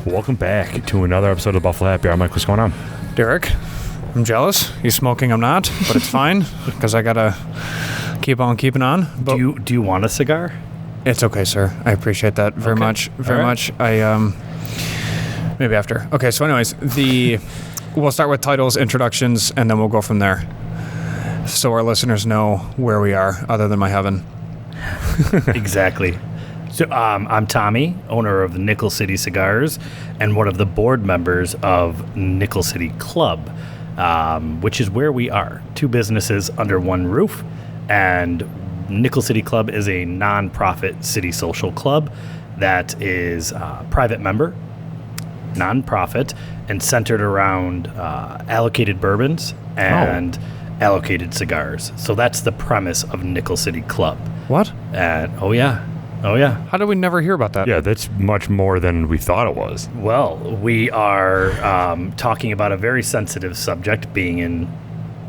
Welcome back to another episode of Buffalo Happy Hour. Mike, what's going on? Derek, I'm jealous. He's smoking, I'm not, but it's fine because I gotta keep on keeping on. But Do you want a cigar? It's okay, sir. I appreciate that very much. I maybe after. Okay, so anyways, we'll start with titles, introductions, and then we'll go from there. So our listeners know where we are, other than my heaven. Exactly. So I'm Tommy, owner of the Nickel City Cigars, and one of the board members of Nickel City Club, which is where we are. Two businesses under one roof, and Nickel City Club is a non-profit city social club that is private member, non-profit, and centered around allocated bourbons and allocated cigars. So that's the premise of Nickel City Club. What? And oh yeah. How did we never hear about that? Yeah, that's much more than we thought it was. Well, we are talking about a very sensitive subject, being in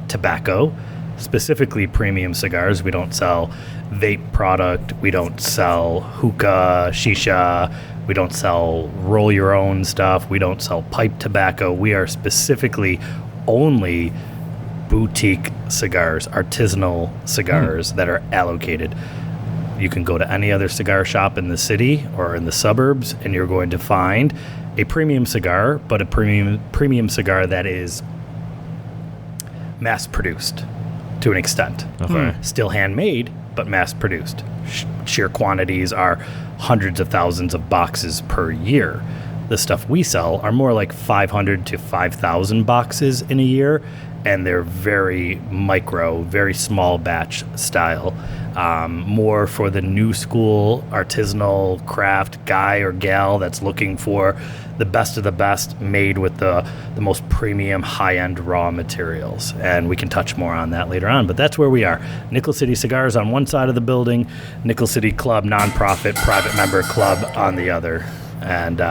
tobacco, specifically premium cigars. We don't sell vape product. We don't sell hookah, shisha. We don't sell roll your own stuff. We don't sell pipe tobacco. We are specifically only boutique cigars, artisanal cigars that are allocated. You can go to any other cigar shop in the city or in the suburbs, and you're going to find a premium cigar, but a premium cigar that is mass-produced to an extent. Okay. Still handmade, but mass-produced. Sheer quantities are hundreds of thousands of boxes per year. The stuff we sell are more like 500 to 5,000 boxes in a year, and they're very micro, very small batch style. More for the new school artisanal craft guy or gal that's looking for the best of the best, made with the most premium high-end raw materials. And we can touch more on that later on, but that's where we are. Nickel City Cigars on one side of the building, Nickel City Club, nonprofit, private member club on the other. And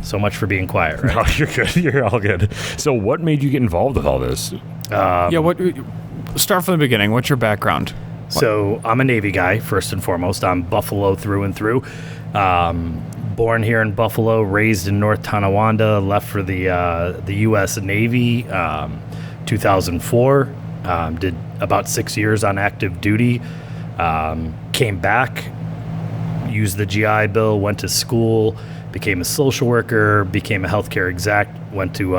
so much for being quiet, right? No, you're good. You're all good. So what made you get involved with all this? Start from the beginning. What's your background? So I'm a Navy guy, first and foremost. I'm Buffalo through and through. Born here in Buffalo, raised in North Tonawanda, left for the U.S. Navy 2004. Did about 6 years on active duty. Came back, used the GI Bill, went to school, became a social worker, became a healthcare exec, went to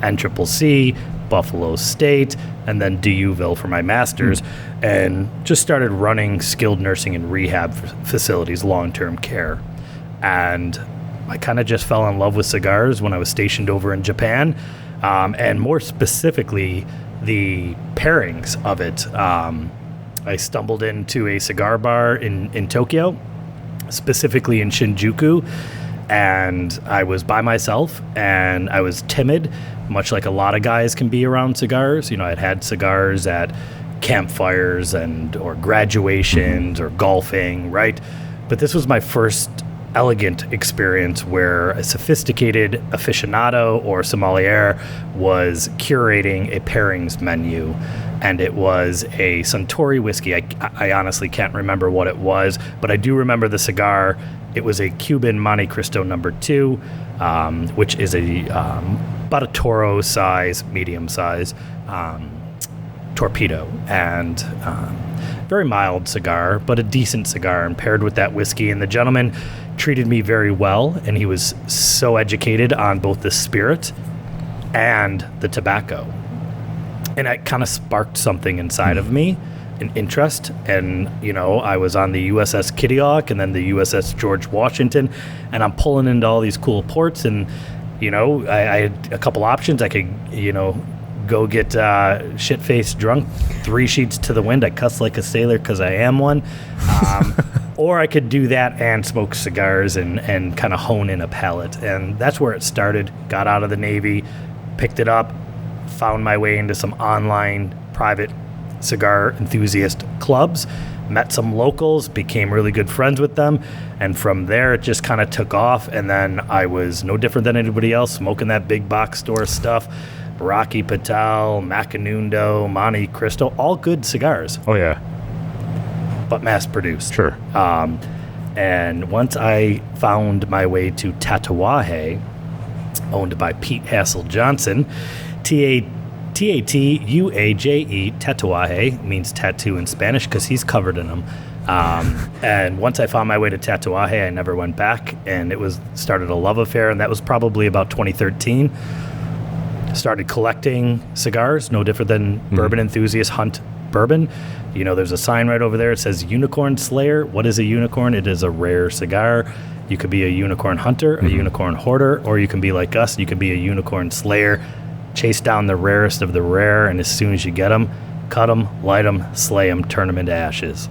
NCCC, Buffalo State, and then DUville for my master's, and just started running skilled nursing and rehab facilities, long-term care. And I kind of just fell in love with cigars when I was stationed over in Japan, and more specifically, the pairings of it. I stumbled into a cigar bar in Tokyo, specifically in Shinjuku, and I was by myself, and I was timid, much like a lot of guys can be around cigars. You know, I'd had cigars at campfires or graduations or golfing, right? But this was my first elegant experience where a sophisticated aficionado or sommelier was curating a pairings menu, and it was a Suntory whiskey. I honestly can't remember what it was, but I do remember the cigar. It was a Cuban Monte Cristo number 2, which is about a Toro size, medium size torpedo, and very mild cigar, but a decent cigar, and paired with that whiskey. And the gentleman treated me very well, and he was so educated on both the spirit and the tobacco. And it kind of sparked something inside of me, an interest. And, I was on the USS Kittiawak and then the USS George Washington, and I'm pulling into all these cool ports. And, I had a couple options. I could, go get shit-faced drunk, 3 sheets to the wind. I cuss like a sailor because I am one. Or I could do that and smoke cigars and kind of hone in a palate. And that's where it started. Got out of the Navy, picked it up, found my way into some online private cigar enthusiast clubs, met some locals, became really good friends with them. And from there, it just kind of took off. And then I was no different than anybody else, smoking that big box store stuff. Rocky Patel, Macanundo, Monte Cristo, all good cigars. Oh, yeah. But mass-produced. Sure. And once I found my way to Tatuaje, owned by Pete Hassel Johnson, Tatuaje, Tatuaje means tattoo in Spanish because he's covered in them. And once I found my way to Tatuaje, I never went back, and started a love affair, and that was probably about 2013. Started collecting cigars, no different than bourbon enthusiasts hunt bourbon. There's a sign right over there. It says Unicorn Slayer. What is a unicorn? It is a rare cigar. You could be a unicorn hunter, a unicorn hoarder, or you can be like us. You can be a unicorn slayer. Chase down the rarest of the rare, and as soon as you get them, cut them, light them, slay them, turn them into ashes.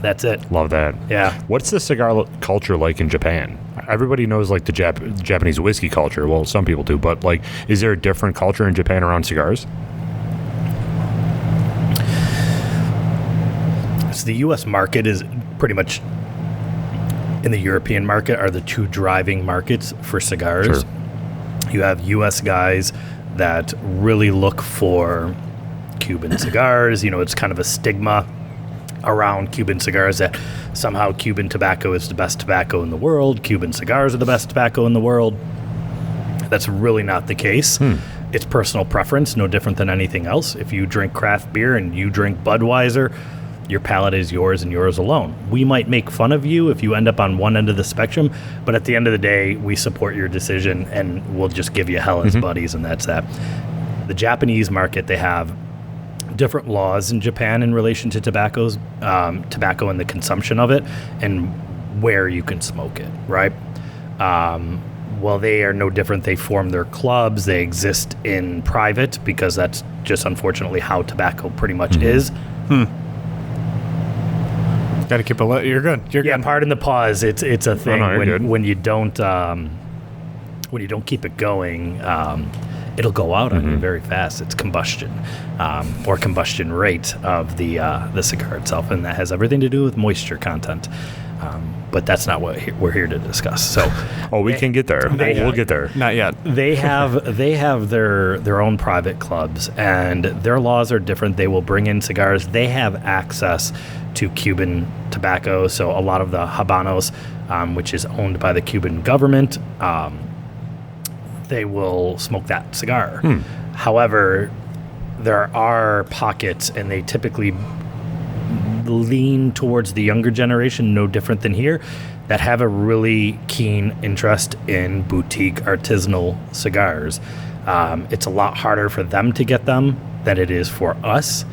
That's it. Love that. Yeah. What's the cigar culture like in Japan? Everybody knows like the Japanese whiskey culture. Well, some people do, but is there a different culture in Japan around cigars? So the U.S. market is pretty much, in the European market are the two driving markets for cigars. Sure. You have U.S. guys that really look for Cuban cigars. It's kind of a stigma around Cuban cigars that somehow Cuban tobacco is the best tobacco in the world. Cuban cigars are the best tobacco in the world. That's really not the case. It's personal preference, no different than anything else. If you drink craft beer and you drink Budweiser, your palate is yours and yours alone. We might make fun of you if you end up on one end of the spectrum, but at the end of the day, we support your decision and we'll just give you hell as buddies, and that's that. The Japanese market, they have different laws in Japan in relation to tobacco and the consumption of it and where you can smoke it, right? Well, they are no different. They form their clubs. They exist in private because that's just unfortunately how tobacco pretty much is. Got to keep you're good. You're good. Pardon the pause. It's a thing when you don't keep it going. It'll go out on you very fast. It's combustion, or combustion rate of the cigar itself, and that has everything to do with moisture content. But that's not what we're here to discuss. So, we can get there. We'll get there. Not yet. They have their own private clubs, and their laws are different. They will bring in cigars. They have access to Cuban tobacco. So a lot of the Habanos, which is owned by the Cuban government, they will smoke that cigar. However, there are pockets, and they typically lean towards the younger generation, no different than here, that have a really keen interest in boutique artisanal cigars. It's a lot harder for them to get them than it is for us,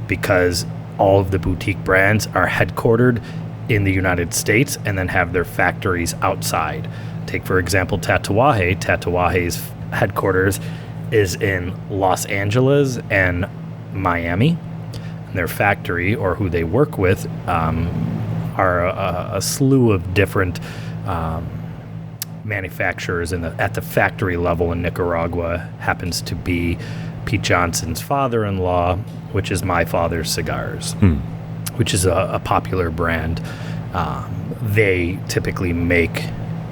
because all of the boutique brands are headquartered in the United States and then have their factories outside. Take, for example, Tatuaje. Tatuaje's headquarters is in Los Angeles and Miami. And their factory, or who they work with, are a slew of different manufacturers at the factory level in Nicaragua. Happens to be Pete Johnson's father-in-law, which is My Father's Cigars, which is a popular brand They typically make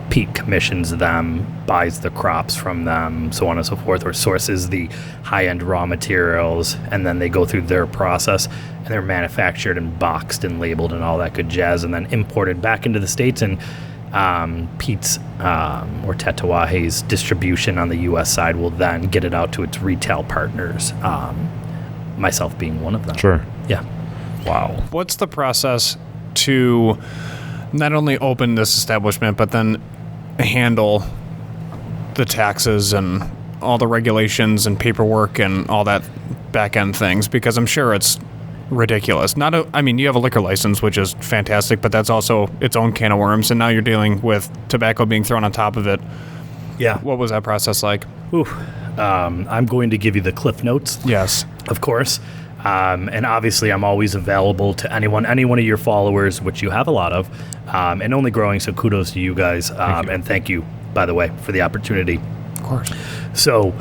peat, commissions them, buys the crops from them, so on and so forth, or sources the high-end raw materials, and then they go through their process, and they're manufactured and boxed and labeled and all that good jazz, and then imported back into the States. And Pete's or Tatuaje's distribution on the U.S. side will then get it out to its retail partners, myself being one of them. Sure. Yeah. Wow. What's the process to not only open this establishment, but then handle the taxes and all the regulations and paperwork and all that back end things? Because I'm sure it's ridiculous. I mean, you have a liquor license, which is fantastic, but that's also its own can of worms. And now you're dealing with tobacco being thrown on top of it. Yeah. What was that process like? Ooh. I'm going to give you the Cliff Notes. Yes. Of course. And obviously, I'm always available to any one of your followers, which you have a lot of, and only growing. So kudos to you guys. And thank you, by the way, for the opportunity. Of course. So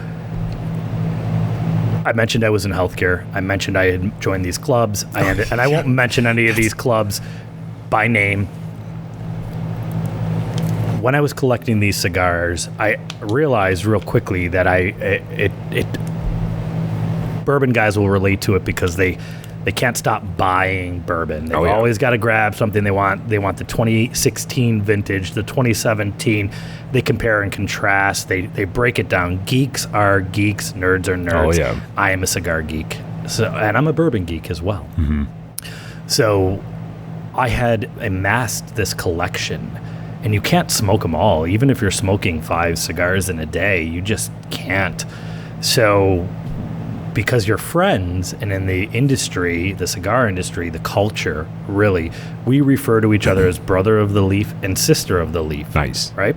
I mentioned I was in healthcare. I mentioned I had joined these clubs. And I won't mention any of these clubs by name. When I was collecting these cigars, I realized real quickly that bourbon guys will relate to it because they can't stop buying bourbon. They've always got to grab something they want. They want the 2016 vintage, the 2017. They compare and contrast. They break it down. Geeks are geeks. Nerds are nerds. Oh, yeah. I am a cigar geek. And I'm a bourbon geek as well. Mm-hmm. So I had amassed this collection. And you can't smoke them all. Even if you're smoking 5 cigars in a day, you just can't. So because you're friends, and in the industry, the cigar industry, the culture, really, we refer to each other as brother of the leaf and sister of the leaf. Nice. Right?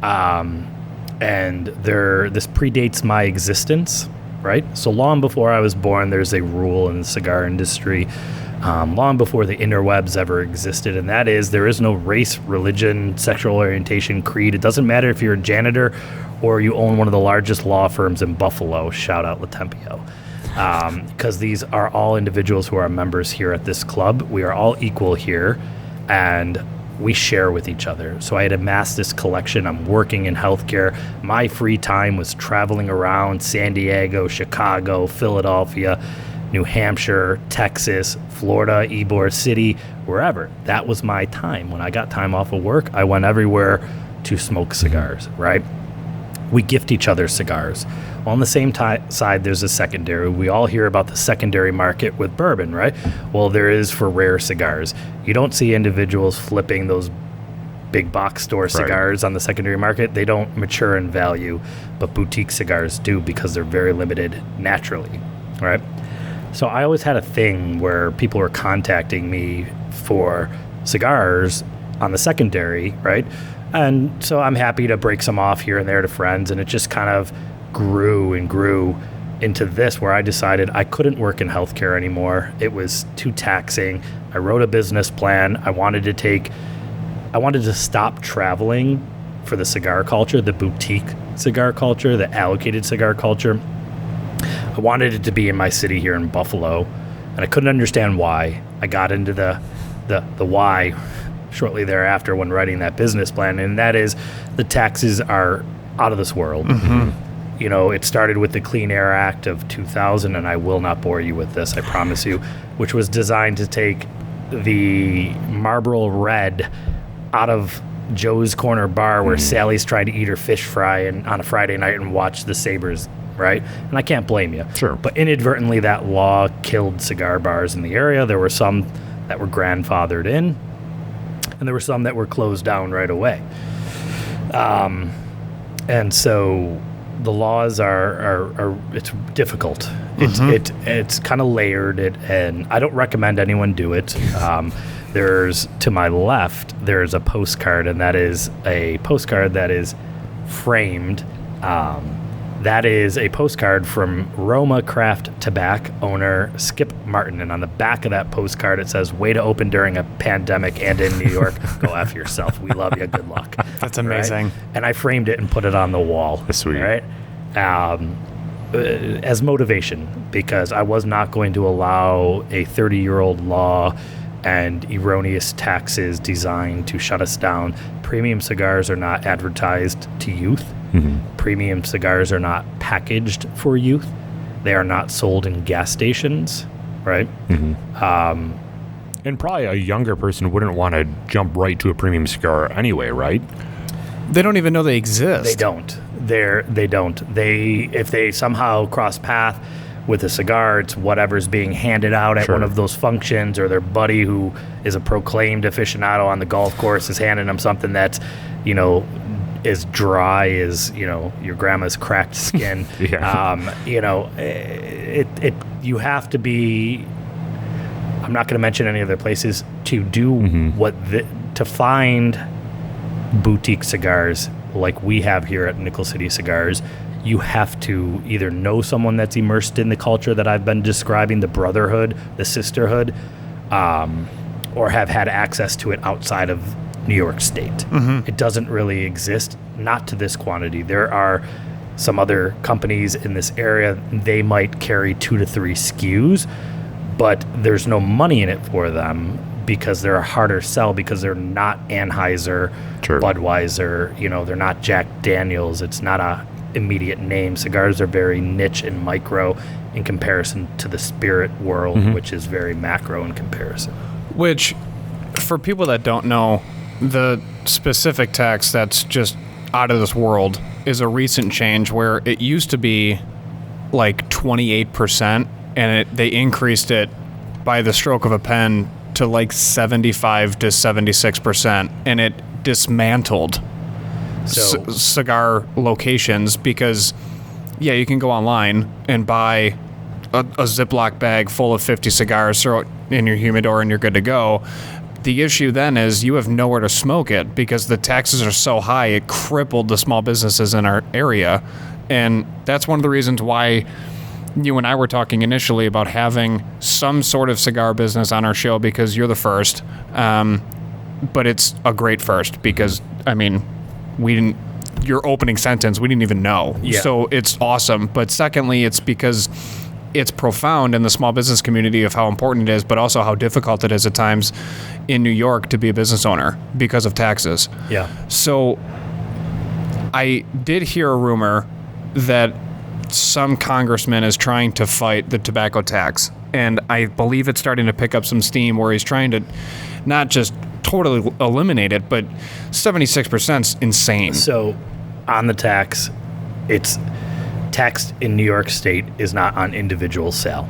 And this predates my existence, right? So long before I was born, there's a rule in the cigar industry, long before the interwebs ever existed, and that is there is no race, religion, sexual orientation, creed. It doesn't matter if you're a janitor or you own one of the largest law firms in Buffalo, shout out Latempio, because these are all individuals who are members here at this club. We are all equal here, and we share with each other. So I had amassed this collection. I'm working in healthcare. My free time was traveling around San Diego, Chicago, Philadelphia, New Hampshire, Texas, Florida, Ybor City, wherever. That was my time. When I got time off of work, I went everywhere to smoke cigars, right? We gift each other cigars. Well, on the same side, there's a secondary. We all hear about the secondary market with bourbon, right? Well, there is for rare cigars. You don't see individuals flipping those big box store cigars on the secondary market. They don't mature in value, but boutique cigars do because they're very limited naturally, right? So I always had a thing where people were contacting me for cigars on the secondary, right? And so I'm happy to break some off here and there to friends, and it just kind of grew and grew into this where I decided I couldn't work in healthcare anymore. It was too taxing. I wrote a business plan. I wanted to stop traveling for the cigar culture, the boutique cigar culture, the allocated cigar culture. I wanted it to be in my city here in Buffalo, and I couldn't understand why. I got into the why shortly thereafter when writing that business plan, and that is the taxes are out of this world. Mm-hmm. You know, it started with the Clean Air Act of 2000, and I will not bore you with this, I promise you, which was designed to take the Marlboro Red out of Joe's Corner Bar where Sally's trying to eat her fish fry on a Friday night and watch the Sabres, right? And I can't blame you. Sure. But inadvertently, that law killed cigar bars in the area. There were some that were grandfathered in, and there were some that were closed down right away. And so the laws are it's difficult. It's kind of layered, and I don't recommend anyone do it. There's, to my left, there's a postcard, and that is a postcard that is framed. That is a postcard from Roma Craft Tobacco owner Skip Martin. And on the back of that postcard, it says, "Way to open during a pandemic and in New York. Go F yourself. We love you. Good luck." That's amazing. Right? And I framed it and put it on the wall. That's sweet. Right? As motivation, because I was not going to allow a 30-year-old law and erroneous taxes designed to shut us down. Premium cigars are not advertised to youth. Premium cigars are not packaged for youth. They are not sold in gas stations, right? And probably a younger person wouldn't want to jump right to a premium cigar anyway, right? They don't even know they exist. They don't. They don't. If they somehow cross path with a cigar, it's whatever's being handed out at one of those functions, or their buddy who is a proclaimed aficionado on the golf course is handing them something that's, as dry as, your grandma's cracked skin. You have to be, I'm not going to mention any other places, to do to find boutique cigars like we have here at Nickel City Cigars. You have to either know someone that's immersed in the culture that I've been describing, the brotherhood, the sisterhood, or have had access to it outside of New York State. It doesn't really exist, not to this quantity. There are some other companies in this area, they might carry 2 to 3 SKUs, but there's no money in it for them because they're a harder sell, because they're not Anheuser, Budweiser, they're not Jack Daniels. It's not a immediate name. Cigars are very niche and micro in comparison to the spirit world, which is very macro in comparison. Which, for people that don't know, the specific tax that's just out of this world is a recent change where it used to be like 28%, and they increased it by the stroke of a pen to like 75 to 76%, and it dismantled cigar locations because, you can go online and buy a Ziploc bag full of 50 cigars, throw it in your humidor, and you're good to go. The issue then is you have nowhere to smoke it because the taxes are so high, it crippled the small businesses in our area. And that's one of the reasons why you and I were talking initially about having some sort of cigar business on our show, because you're the first. But it's a great first because, your opening sentence, we didn't even know. Yeah. So it's awesome. But secondly, it's because it's profound in the small business community of how important it is, but also how difficult it is at times in New York to be a business owner because of taxes. Yeah. So I did hear a rumor that some congressman is trying to fight the tobacco tax. And I believe it's starting to pick up some steam where he's trying to not just totally eliminate it, but 76% is insane. So on the tax, it's taxed in New York State is not on individual sale.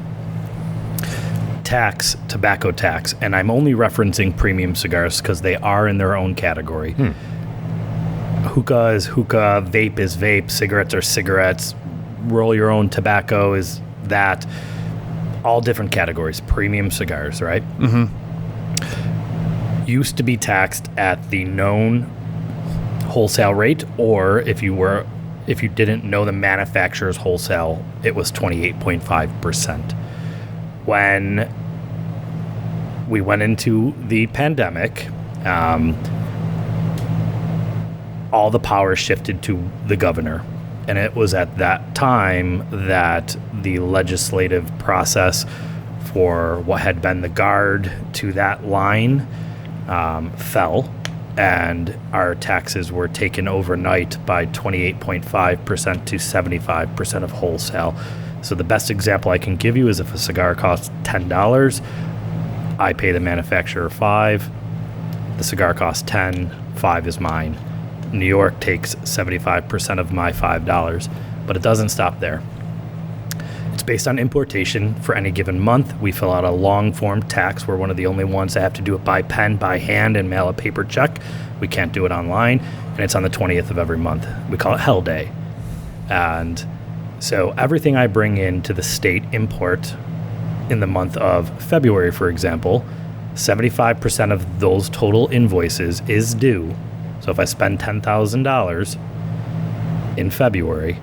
Tobacco tax, and I'm only referencing premium cigars because they are in their own category. Hookah is hookah, vape is vape, cigarettes are cigarettes, roll your own tobacco is that. All different categories. Premium cigars, right? Used to be taxed at the known wholesale rate, or if you didn't know the manufacturer's wholesale, it was 28.5%. When we went into the pandemic, all the power shifted to the governor. And it was at that time that the legislative process for what had been the guard to that line fell, and our taxes were taken overnight by 28.5% to 75% of wholesale. So the best example I can give you is if a cigar costs $10, I pay the manufacturer $5, the cigar costs $10, $5 is mine. New York takes 75% of my $5, but it doesn't stop there. It's based on importation for any given month. We fill out a long form tax. We're one of the only ones that have to do it by pen, by hand, and mail a paper check. We can't do it online, and it's on the 20th of every month. We call it Hell Day. And so everything I bring into the state import in the month of February, for example, 75% of those total invoices is due. So if I spend $10,000 in February,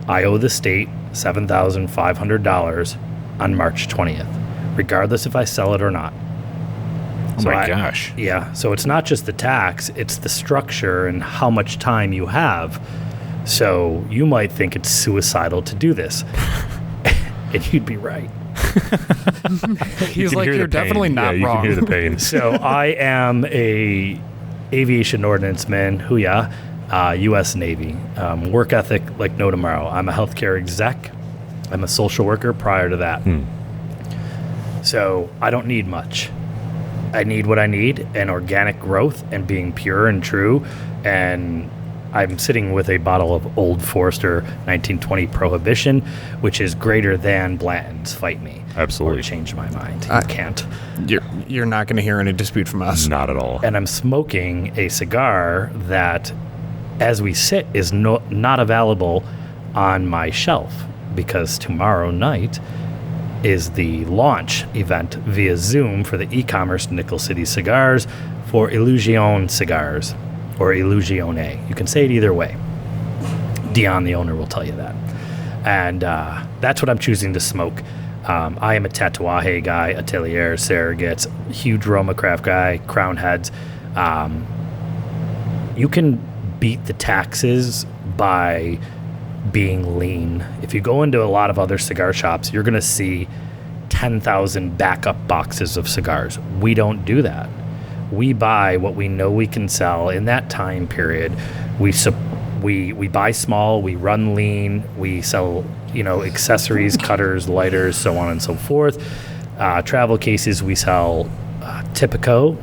I owe the state $7,500 on March 20th, regardless if I sell it or not. Oh my gosh. Yeah. So it's not just the tax, it's the structure and how much time you have. So you might think it's suicidal to do this. And you'd be right. He's can like, hear you're the pain. definitely not You wrong. can hear the pain. So I am a aviation ordnance man, U.S. Navy. Work ethic like no tomorrow. I'm a healthcare exec. I'm a social worker prior to that. So I don't need much. I need what I need, and organic growth and being pure and true. And I'm sitting with a bottle of Old Forester 1920 Prohibition, which is greater than Blanton's Fight Me. Absolutely. Or change my mind. You can't. You're not going to hear any dispute from us. Not at all. And I'm smoking a cigar that, as we sit, is not available on my shelf, because tomorrow night is the launch event via Zoom for the e-commerce Nickel City Cigars for Illusion Cigars, or Illusione. You can say it either way. Dion, the owner, will tell you that. And that's what I'm choosing to smoke. I am a Tatuaje guy, Atelier, Surrogates, huge Roma craft guy, Crown Heads. You can beat the taxes by being lean. If you go into a lot of other cigar shops, you're going to see 10,000 backup boxes of cigars. We don't do that. We buy what we know we can sell in that time period. We buy small, we run lean, we sell, accessories, cutters, lighters, so on and so forth. Travel cases, we sell Typico,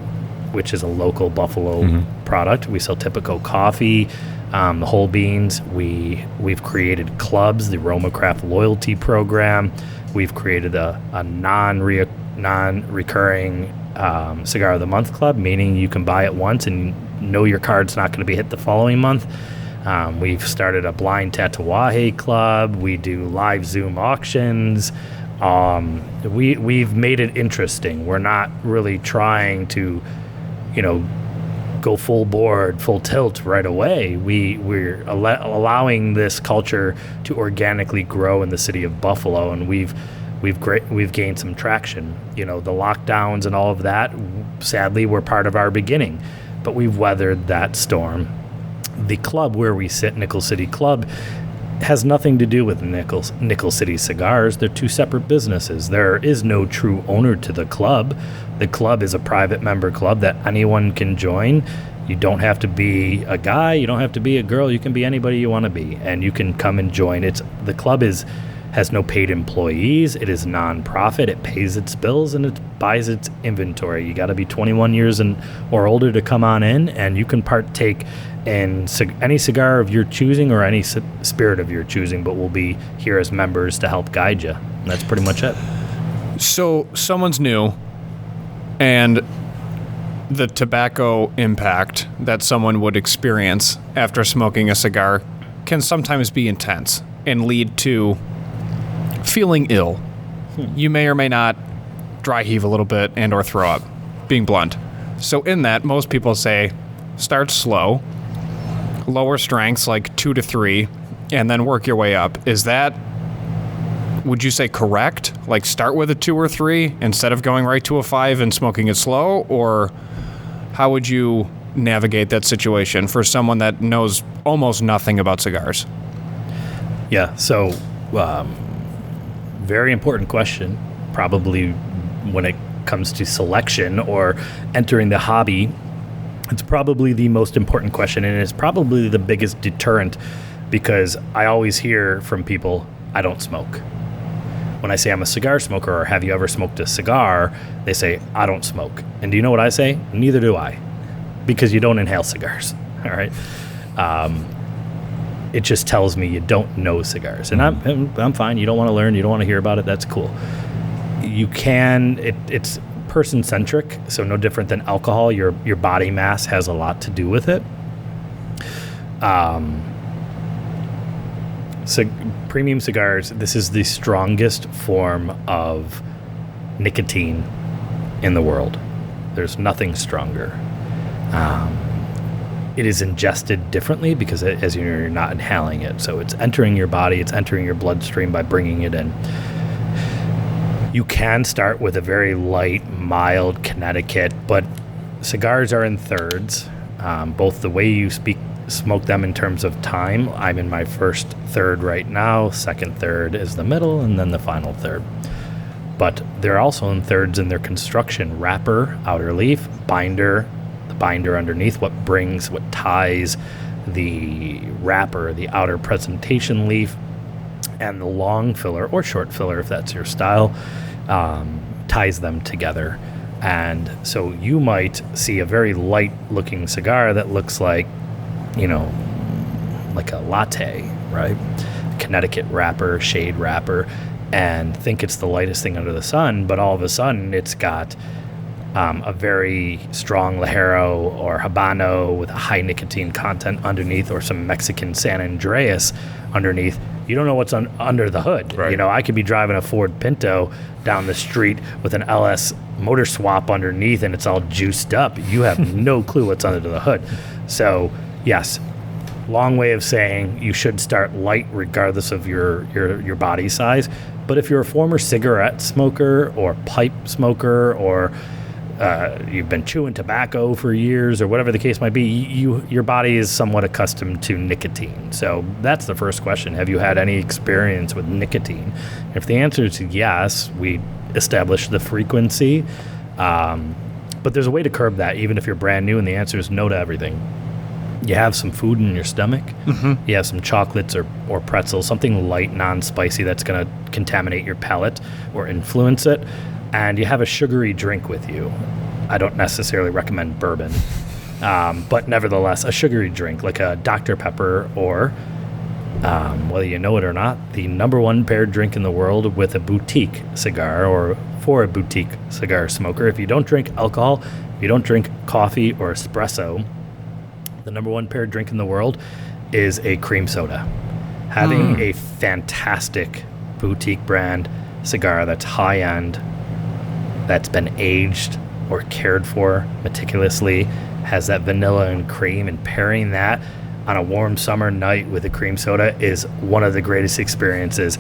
which is a local Buffalo product. We sell Typico coffee, the whole beans. We've created clubs, the Roma Craft loyalty program. We've created a non-recurring Cigar of the Month club, meaning you can buy it once and know your card's not going to be hit the following month. We've started a blind Tatuaje club. We do live Zoom auctions. We've made it interesting. We're not really trying to, go full board, full tilt right away. We're allowing this culture to organically grow in the city of Buffalo, and we've gained some traction. The lockdowns and all of that, sadly, were part of our beginning, but we've weathered that storm. The club where we sit, Nickel City Club, has nothing to do with Nickel City Cigars. They're two separate businesses. There is no true owner to the club. The club is a private member club that anyone can join. You don't have to be a guy. You don't have to be a girl. You can be anybody you want to be, and you can come and join. The club has no paid employees. It is non-profit. It pays its bills and it buys its inventory. You got to be 21 years or older to come on in, and you can partake in any cigar of your choosing or any spirit of your choosing, but we'll be here as members to help guide you. And that's pretty much it. So someone's new, and the tobacco impact that someone would experience after smoking a cigar can sometimes be intense and lead to feeling ill. You may or may not dry heave a little bit and or throw up, being blunt. So in that, most people say start slow, lower strengths like 2 to 3, and then work your way up. Is that, would you say, correct? Like start with a 2 or 3 instead of going right to a 5 and smoking it slow? Or how would you navigate that situation for someone that knows almost nothing about cigars? Yeah, so very important question, probably when it comes to selection or entering the hobby. It's probably the most important question, and it's probably the biggest deterrent, because I always hear from people, I don't smoke. When I say I'm a cigar smoker, or have you ever smoked a cigar, they say, I don't smoke. And do you know what I say? Neither do I, because you don't inhale cigars, all right? It just tells me you don't know cigars, and I'm fine. You don't want to learn, you don't want to hear about it, that's cool. You can, it's person-centric, so no different than alcohol. Your body mass has a lot to do with it. So premium cigars, this is the strongest form of nicotine in the world. There's nothing stronger. It is ingested differently because, as you know, you're not inhaling it. So it's entering your body, it's entering your bloodstream by bringing it in. You can start with a very light, mild Connecticut, but cigars are in thirds. Both the way you smoke them in terms of time. I'm in my first third right now. Second third is the middle, and then the final third. but they're also in thirds in their construction: wrapper, outer leaf, binder, the binder underneath, what ties the wrapper, the outer presentation leaf, and the long filler or short filler, if that's your style, ties them together. And so you might see a very light looking cigar that looks like, like a latte, right? Connecticut wrapper, shade wrapper, and think it's the lightest thing under the sun, but all of a sudden it's got a very strong Ligero or Habano with a high nicotine content underneath, or some Mexican San Andreas underneath. You don't know what's under the hood. Right. I could be driving a Ford Pinto down the street with an LS motor swap underneath and it's all juiced up. You have no clue what's under the hood. So, yes, long way of saying you should start light regardless of your body size. But if you're a former cigarette smoker or pipe smoker, or you've been chewing tobacco for years, or whatever the case might be, your body is somewhat accustomed to nicotine. So that's the first question. Have you had any experience with nicotine? If the answer is yes, we establish the frequency. But there's a way to curb that, even if you're brand new, and the answer is no to everything. You have some food in your stomach. Mm-hmm. You have some chocolates or pretzels, something light, non-spicy that's going to contaminate your palate or influence it. And you have a sugary drink with you. I don't necessarily recommend bourbon, but nevertheless, a sugary drink like a Dr. Pepper, or whether you know it or not, the number one paired drink in the world with a boutique cigar, or for a boutique cigar smoker. If you don't drink alcohol, if you don't drink coffee or espresso, the number one paired drink in the world is a cream soda. Having a fantastic boutique brand cigar that's high end, that's been aged or cared for meticulously, has that vanilla and cream, and pairing that on a warm summer night with a cream soda is one of the greatest experiences.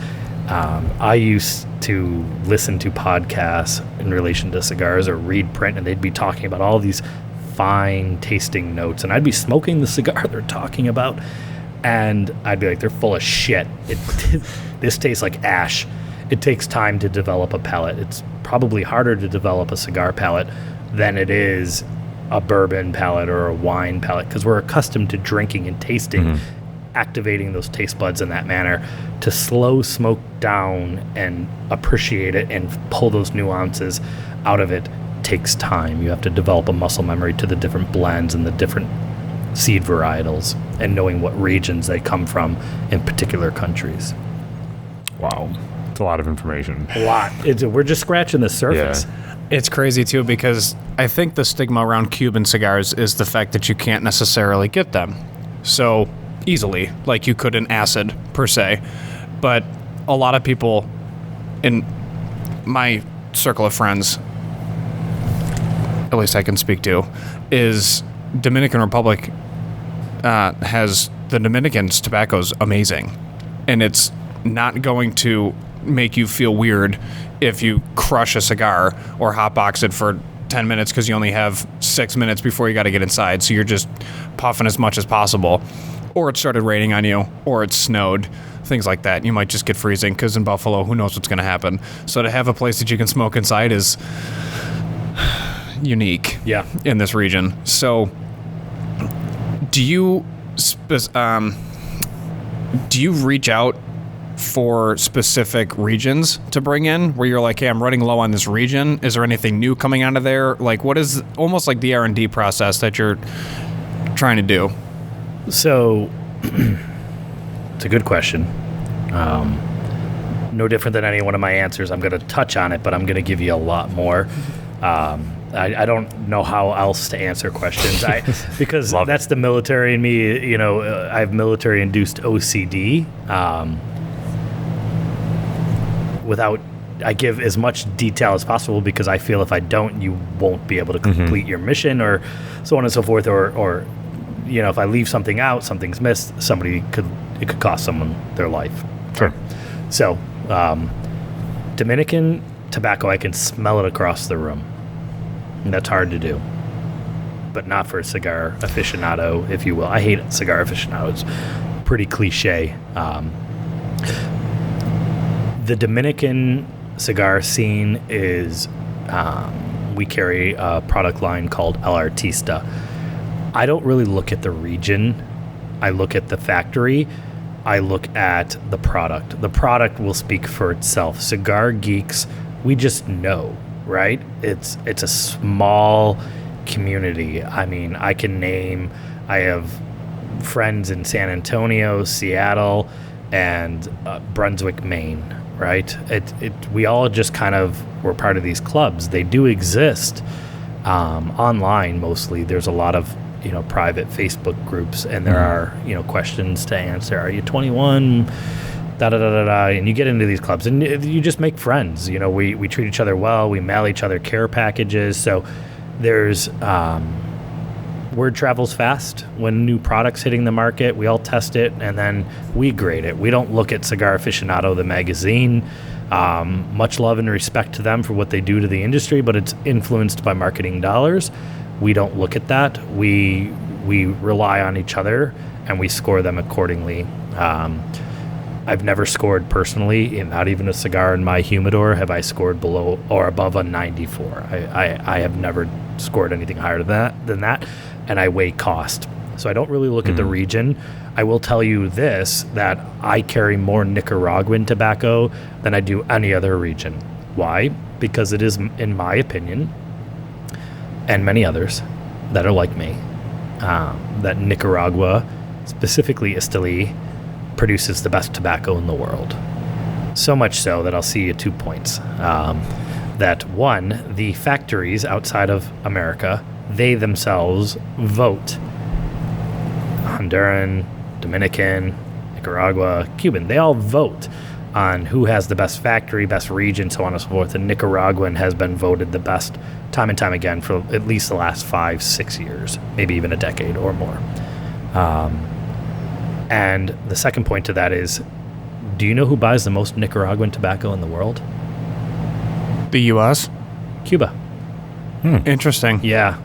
I used to listen to podcasts in relation to cigars or read print, and they'd be talking about all these fine tasting notes, and I'd be smoking the cigar they're talking about, and I'd be like, they're full of shit. This tastes like ash. It takes time to develop a palate. It's probably harder to develop a cigar palate than it is a bourbon palate or a wine palate, because we're accustomed to drinking and tasting, activating those taste buds in that manner. To slow smoke down and appreciate it and pull those nuances out of it takes time. You have to develop a muscle memory to the different blends and the different seed varietals, and knowing what regions they come from in particular countries. Wow. It's a lot of information. A lot. We're just scratching the surface. Yeah. It's crazy, too, because I think the stigma around Cuban cigars is the fact that you can't necessarily get them so easily, like you could in acid, per se. But a lot of people in my circle of friends, at least I can speak to, is Dominican Republic has the Dominican's tobacco's amazing. And it's not going to make you feel weird if you crush a cigar or hotbox it for 10 minutes because you only have 6 minutes before you got to get inside. So you're just puffing as much as possible. Or it started raining on you, or it snowed, things like that. You might just get freezing because in Buffalo, who knows what's going to happen. So to have a place that you can smoke inside is unique in this region. So do you reach out for specific regions to bring in where you're like, hey, I'm running low on this region? Is there anything new coming out of there? Like, what is almost like the R&D process that you're trying to do? So it's a good question. No different than any one of my answers. I'm going to touch on it, but I'm going to give you a lot more. I don't know how else to answer questions because that's the military in me. I have military-induced OCD. I give as much detail as possible because I feel if I don't, you won't be able to complete your mission, or so on and so forth. Or if I leave something out, something's missed. It could cost someone their life. Sure. So, Dominican tobacco, I can smell it across the room. And that's hard to do, but not for a cigar aficionado, if you will. I hate cigar aficionados. Pretty cliche. The Dominican cigar scene is we carry a product line called El Artista. I don't really look at the region. I look at the factory. I look at the product. The product will speak for itself. Cigar geeks, we just know, right? It's a small community. I mean, I have friends in San Antonio, Seattle, and Brunswick, Maine, right? We all just kind of, we're part of these clubs. They do exist online mostly. There's a lot of, private Facebook groups, and there are, questions to answer. Are you 21? Da-da-da-da-da. And you get into these clubs, and you just make friends. We treat each other well. We mail each other care packages. So there's... word travels fast when new products hitting the market. We all test it, and then we grade it. We don't look at Cigar Aficionado, the magazine. Much love and respect to them for what they do to the industry, but it's influenced by marketing dollars. We don't look at that. We rely on each other, and we score them accordingly. I've never scored personally, not even a cigar in my humidor have I scored below or above a 94. I have never scored anything higher than that, and I weigh cost. So I don't really look at the region. I will tell you this, that I carry more Nicaraguan tobacco than I do any other region. Why? Because it is, in my opinion, and many others that are like me, that Nicaragua, specifically Esteli, produces the best tobacco in the world. So much so that I'll see you 2 points. That one, the factories outside of America, they themselves vote. Honduran, Dominican, Nicaragua, Cuban, they all vote on who has the best factory, best region, so on and so forth. And Nicaraguan has been voted the best time and time again for at least the last 5-6 years, maybe even a decade or more. And the second point to that is, do you know who buys the most Nicaraguan tobacco in the world? The U.S.? Cuba. Interesting. Yeah.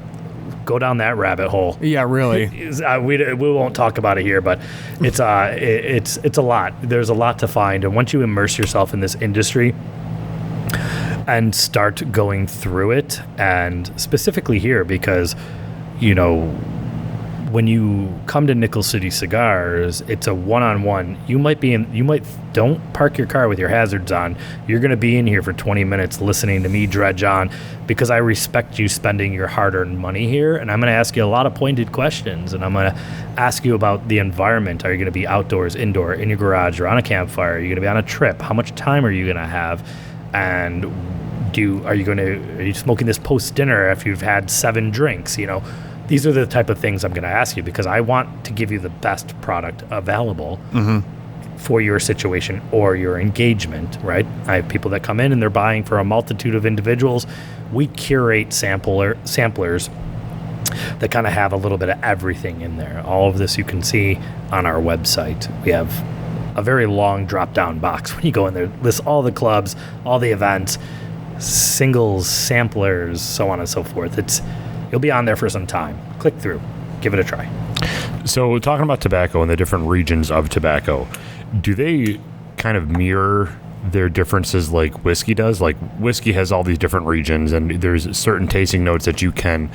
Go down that rabbit hole. Yeah, really. We won't talk about it here, but it's a lot. There's a lot to find. And once you immerse yourself in this industry and start going through it, and specifically here, because, when you come to Nickel City Cigars, it's a one-on-one. Don't park your car with your hazards on. You're going to be in here for 20 minutes listening to me dredge on, because I respect you spending your hard-earned money here, and I'm going to ask you a lot of pointed questions, and I'm going to ask you about the environment. Are you going to be outdoors, indoor, in your garage, or on a campfire? Are you going to be on a trip? How much time are you going to have? And are you smoking this post-dinner after you've had 7 drinks? These are the type of things I'm going to ask you, because I want to give you the best product available for your situation or your engagement, right? I have people that come in and they're buying for a multitude of individuals. We curate samplers that kind of have a little bit of everything in there. All of this you can see on our website. We have a very long drop-down box when you go in there. Lists all the clubs, all the events, singles, samplers, so on and so forth. You'll be on there for some time. Click through. Give it a try. So talking about tobacco and the different regions of tobacco, do they kind of mirror their differences like whiskey does? Like whiskey has all these different regions, and there's certain tasting notes that you can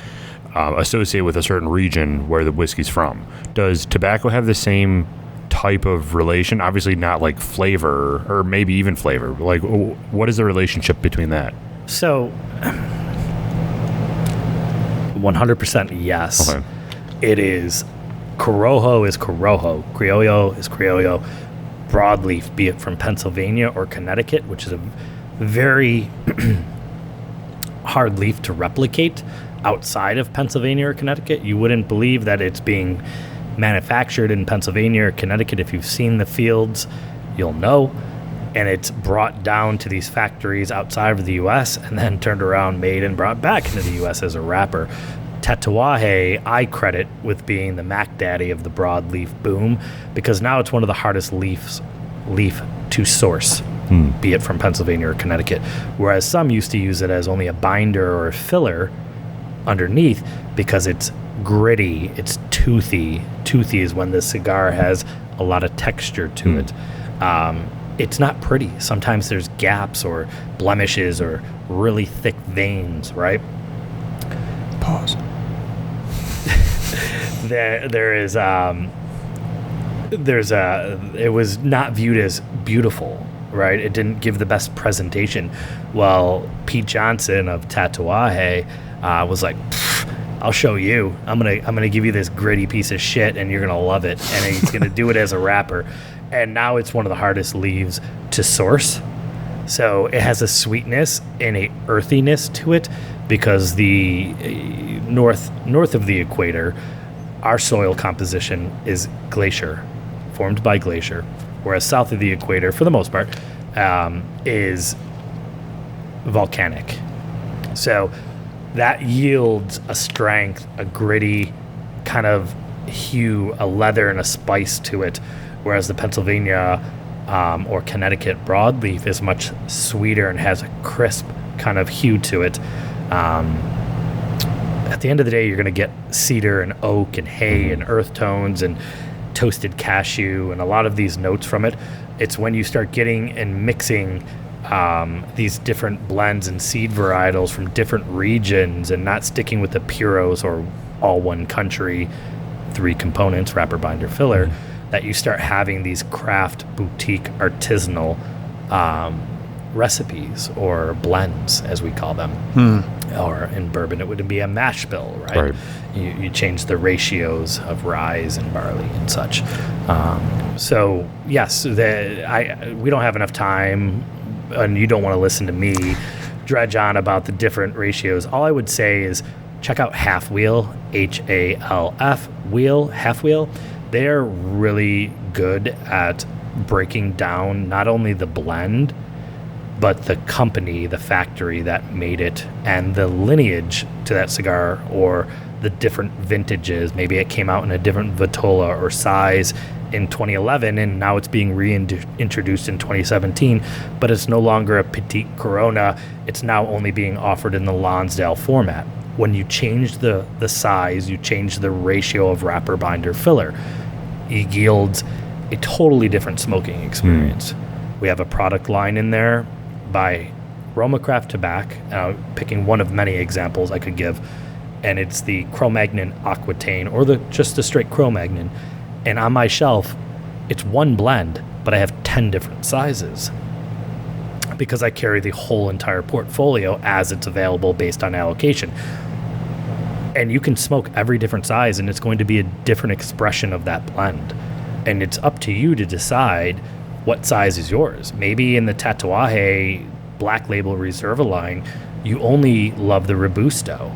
associate with a certain region where the whiskey's from. Does tobacco have the same type of relation? Obviously not like flavor, or maybe even flavor. Like, what is the relationship between that? So 100% yes. Okay. It is. Corojo is Corojo. Criollo is Criollo. Broadleaf, be it from Pennsylvania or Connecticut, which is a very hard leaf to replicate outside of Pennsylvania or Connecticut. You wouldn't believe that it's being manufactured in Pennsylvania or Connecticut. If you've seen the fields, you'll know. And it's brought down to these factories outside of the U.S. and then turned around, made, and brought back into the U.S. as a wrapper. Tatuaje, I credit with being the Mac Daddy of the broadleaf boom, because now it's one of the hardest leaf to source, be it from Pennsylvania or Connecticut. Whereas some used to use it as only a binder or a filler underneath, because it's gritty, it's toothy. Toothy is when the cigar has a lot of texture to it. it's not pretty. Sometimes there's gaps or blemishes or really thick veins, right? Pause. It was not viewed as beautiful, right? It didn't give the best presentation. Well, Pete Johnson of Tatuaje was like, I'll show you. I'm gonna give you this gritty piece of shit, and you're gonna love it. And he's gonna do it as a wrapper. And now it's one of the hardest leaves to source. So it has a sweetness and a earthiness to it, because the north of the equator, our soil composition is glacier, formed by glacier, whereas south of the equator, for the most part, is volcanic. So that yields a strength, a gritty kind of hue, a leather and a spice to it, whereas the Pennsylvania or Connecticut broadleaf is much sweeter and has a crisp kind of hue to it. At the end of the day, you're going to get cedar and oak and hay and earth tones and toasted cashew and a lot of these notes from it. It's when you start getting and mixing these different blends and seed varietals from different regions and not sticking with the puros or all one country, 3 components, wrapper, binder, filler, that you start having these craft, boutique, artisanal recipes or blends, as we call them. Or in bourbon, it would be a mash bill, right? You change the ratios of rye and barley and such. So yes, we don't have enough time, and you don't want to listen to me dredge on about the different ratios. All I would say is check out Half Wheel, HALF Wheel, Half Wheel. They're really good at breaking down not only the blend, but the company, the factory that made it, and the lineage to that cigar, or the different vintages. Maybe it came out in a different vitola or size in 2011, and now it's being reintroduced in 2017, but it's no longer a Petite Corona. It's now only being offered in the Lonsdale format. When you change the size, you change the ratio of wrapper, binder, filler, it yields a totally different smoking experience. We have a product line in there by Romacraft Tobacco, picking one of many examples I could give, and it's the Cro-Magnon Aquitaine, or just the straight Cro-Magnon. And on my shelf, it's one blend, but I have 10 different sizes, because I carry the whole entire portfolio as it's available based on allocation. And you can smoke every different size, and it's going to be a different expression of that blend. And it's up to you to decide what size is yours. Maybe in the Tatuaje Black Label Reserva line, you only love the Robusto.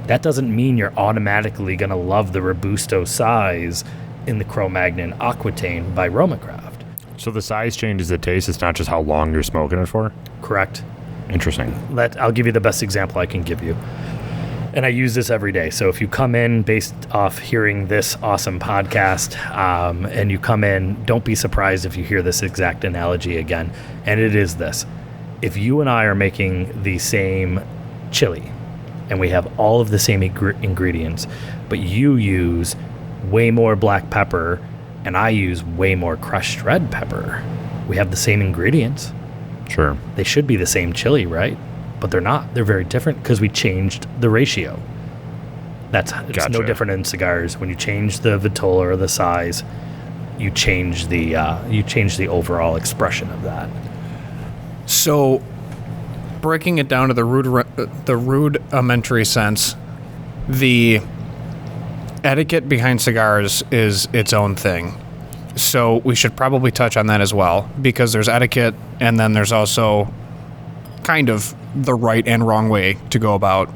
That doesn't mean you're automatically going to love the Robusto size in the Cro-Magnon Aquitaine by Romacraft. So the size changes the taste. It's not just how long you're smoking it for? Correct. Interesting. I'll give you the best example I can give you. And I use this every day. So if you come in based off hearing this awesome podcast, and you come in, don't be surprised if you hear this exact analogy again. And it is this. If you and I are making the same chili, and we have all of the same ingredients, but you use way more black pepper and I use way more crushed red pepper, we have the same ingredients. Sure. They should be the same chili, right? But they're not. They're very different because we changed the ratio. It's Gotcha. no different in cigars. When you change the vitola or the size, you change the overall expression of that. So, breaking it down to the rudimentary sense, the etiquette behind cigars is its own thing. So we should probably touch on that as well, because there's etiquette, and then there's also kind of the right and wrong way to go about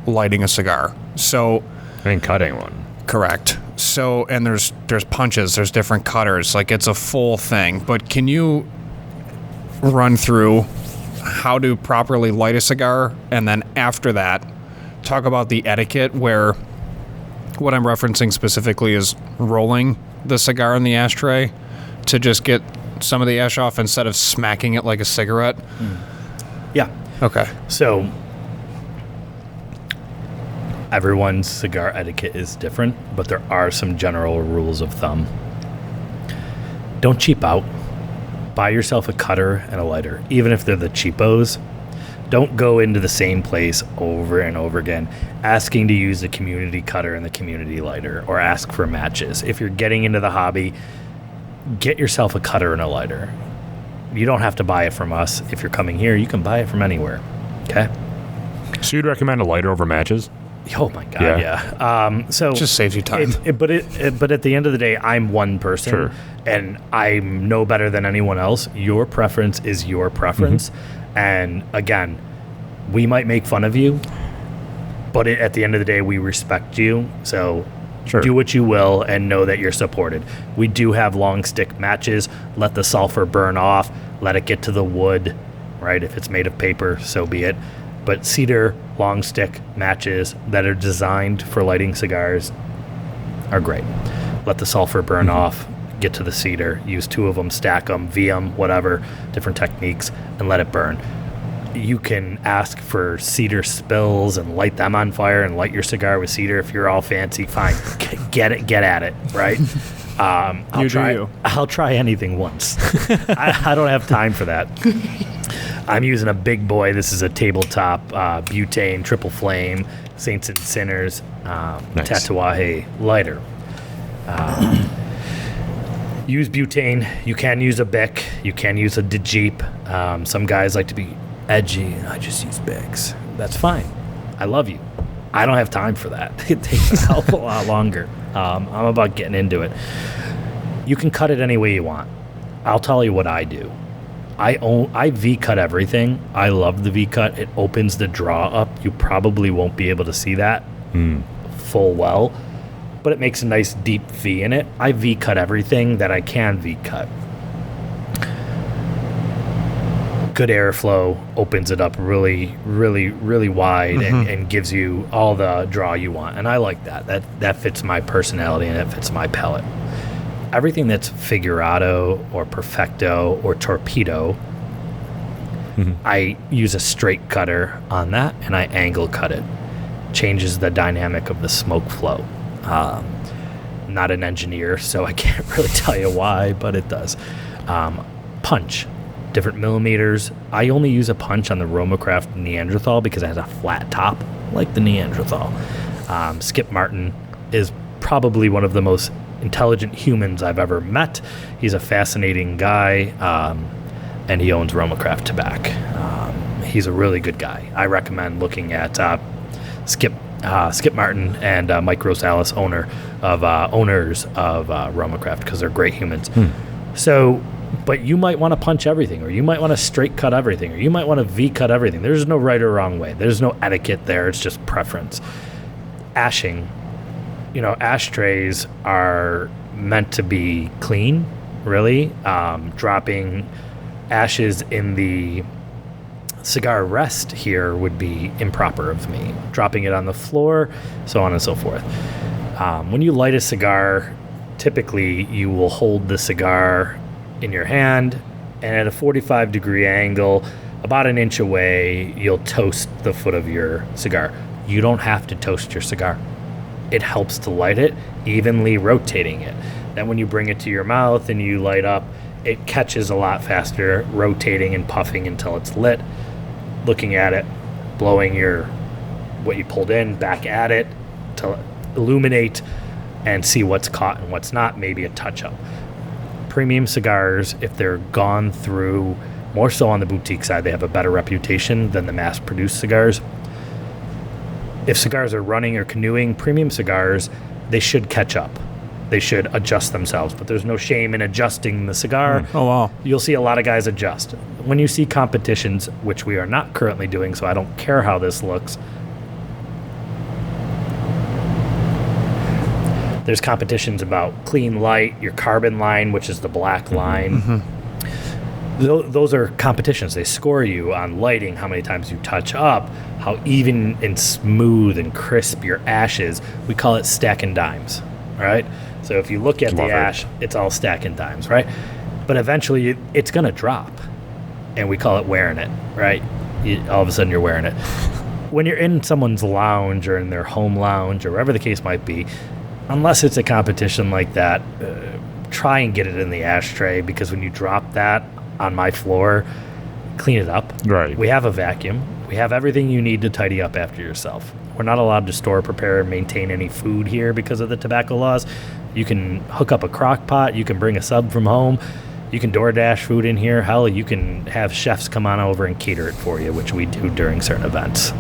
lighting a cigar. So, And cutting one. correct. So, and there's punches, there's different cutters, like it's a full thing. But can you run through how to properly light a cigar, and then after that, talk about the etiquette, where what I'm referencing specifically is rolling the cigar in the ashtray to just get some of the ash off instead of smacking it like a cigarette? Yeah. Okay. So everyone's cigar etiquette is different, but there are some general rules of thumb. Don't cheap out. buy yourself a cutter and a lighter, even if they're the cheapos. Don't go into the same place over and over again asking to use the community cutter and the community lighter, or ask for matches. If you're getting into the hobby, get yourself a cutter and a lighter. You don't have to buy it from us. If you're coming here, you can buy it from anywhere. Okay? So you'd recommend a lighter over matches? Oh my God, yeah. So Just saves you time. But at the end of the day, I'm one person, Sure. and I'm no better than anyone else. Your preference is your preference, and again, we might make fun of you, but at the end of the day, we respect you. So Sure. do what you will and know that you're supported. We do have long stick matches. Let the sulfur burn off. Let it get to the wood, right? If it's made of paper, so be it. But cedar long stick matches that are designed for lighting cigars are great. Let the sulfur burn off, get to the cedar, use 2 of them, stack them, V them, whatever, different techniques, and let it burn. You can ask for cedar spills and light them on fire and light your cigar with cedar if you're all fancy. Fine, get at it, right? I'll try anything once. I don't have time for that. I'm using a big boy. This is a tabletop butane triple flame Saints and Sinners Tatuaje lighter. Use butane. You can use a Bic. You can use a Dejeep. Some guys like to be edgy. I just use Bics. That's fine. I love you. I don't have time for that. It takes a hell of a lot longer. I'm about getting into it. You can cut it any way you want. I'll tell you what I do. I V-cut everything. I love the V-cut. It opens the draw up. You probably won't be able to see that full well, but it makes a nice deep V in it. I V-cut everything that I can V-cut. Good airflow opens it up really, really, really wide and gives you all the draw you want. And I like that. That fits my personality and it fits my palate. Everything that's figurado or perfecto or torpedo, I use a straight cutter on that and I angle cut it. Changes the dynamic of the smoke flow. Not an engineer, so I can't really tell you why, but it does. Punch. Different millimeters. I only use a punch on the Romacraft Neanderthal because it has a flat top like the Neanderthal. Skip Martin is probably one of the most intelligent humans I've ever met. He's a fascinating guy, and he owns Romacraft Tobacco. He's a really good guy. I recommend looking at Skip Martin and Mike Rosales, owners of Romacraft, because they're great humans. So, but you might want to punch everything, or you might want to straight cut everything, or you might want to V-cut everything. There's no right or wrong way. There's no etiquette there. It's just preference. Ashing. Ashtrays are meant to be clean, really. Dropping ashes in the cigar rest here would be improper of me. Dropping it on the floor, so on and so forth. When you light a cigar, typically you will hold the cigar in your hand, and at a 45-degree angle, about an inch away, you'll toast the foot of your cigar. You don't have to toast your cigar. It helps to light it, evenly rotating it. Then when you bring it to your mouth and you light up, it catches a lot faster, rotating and puffing until it's lit. Looking at it, blowing what you pulled in back at it to illuminate and see what's caught and what's not, maybe a touch-up. Premium cigars, if they're gone through, more so on the boutique side, they have a better reputation than the mass-produced cigars. If cigars are running or canoeing, premium cigars, they should catch up. They should adjust themselves, but there's no shame in adjusting the cigar. Oh, wow. You'll see a lot of guys adjust. When you see competitions, which we are not currently doing, so I don't care how this looks, there's competitions about clean light, your carbon line, which is the black line. Those are competitions. They score you on lighting, how many times you touch up, how even and smooth and crisp your ash is. We call it stacking dimes, all right? So if you look at the ash, it's all stacking dimes, right? But eventually it's going to drop, and we call it wearing it, right? All of a sudden you're wearing it. When you're in someone's lounge or in their home lounge or wherever the case might be, unless it's a competition like that, try and get it in the ashtray, because when you drop that on my floor, clean it up. Right. We have a vacuum. We have everything you need to tidy up after yourself. We're not allowed to store, prepare, and maintain any food here because of the tobacco laws. You can hook up a crock pot. You can bring a sub from home. You can DoorDash food in here. Hell, you can have chefs come on over and cater it for you, which we do during certain events.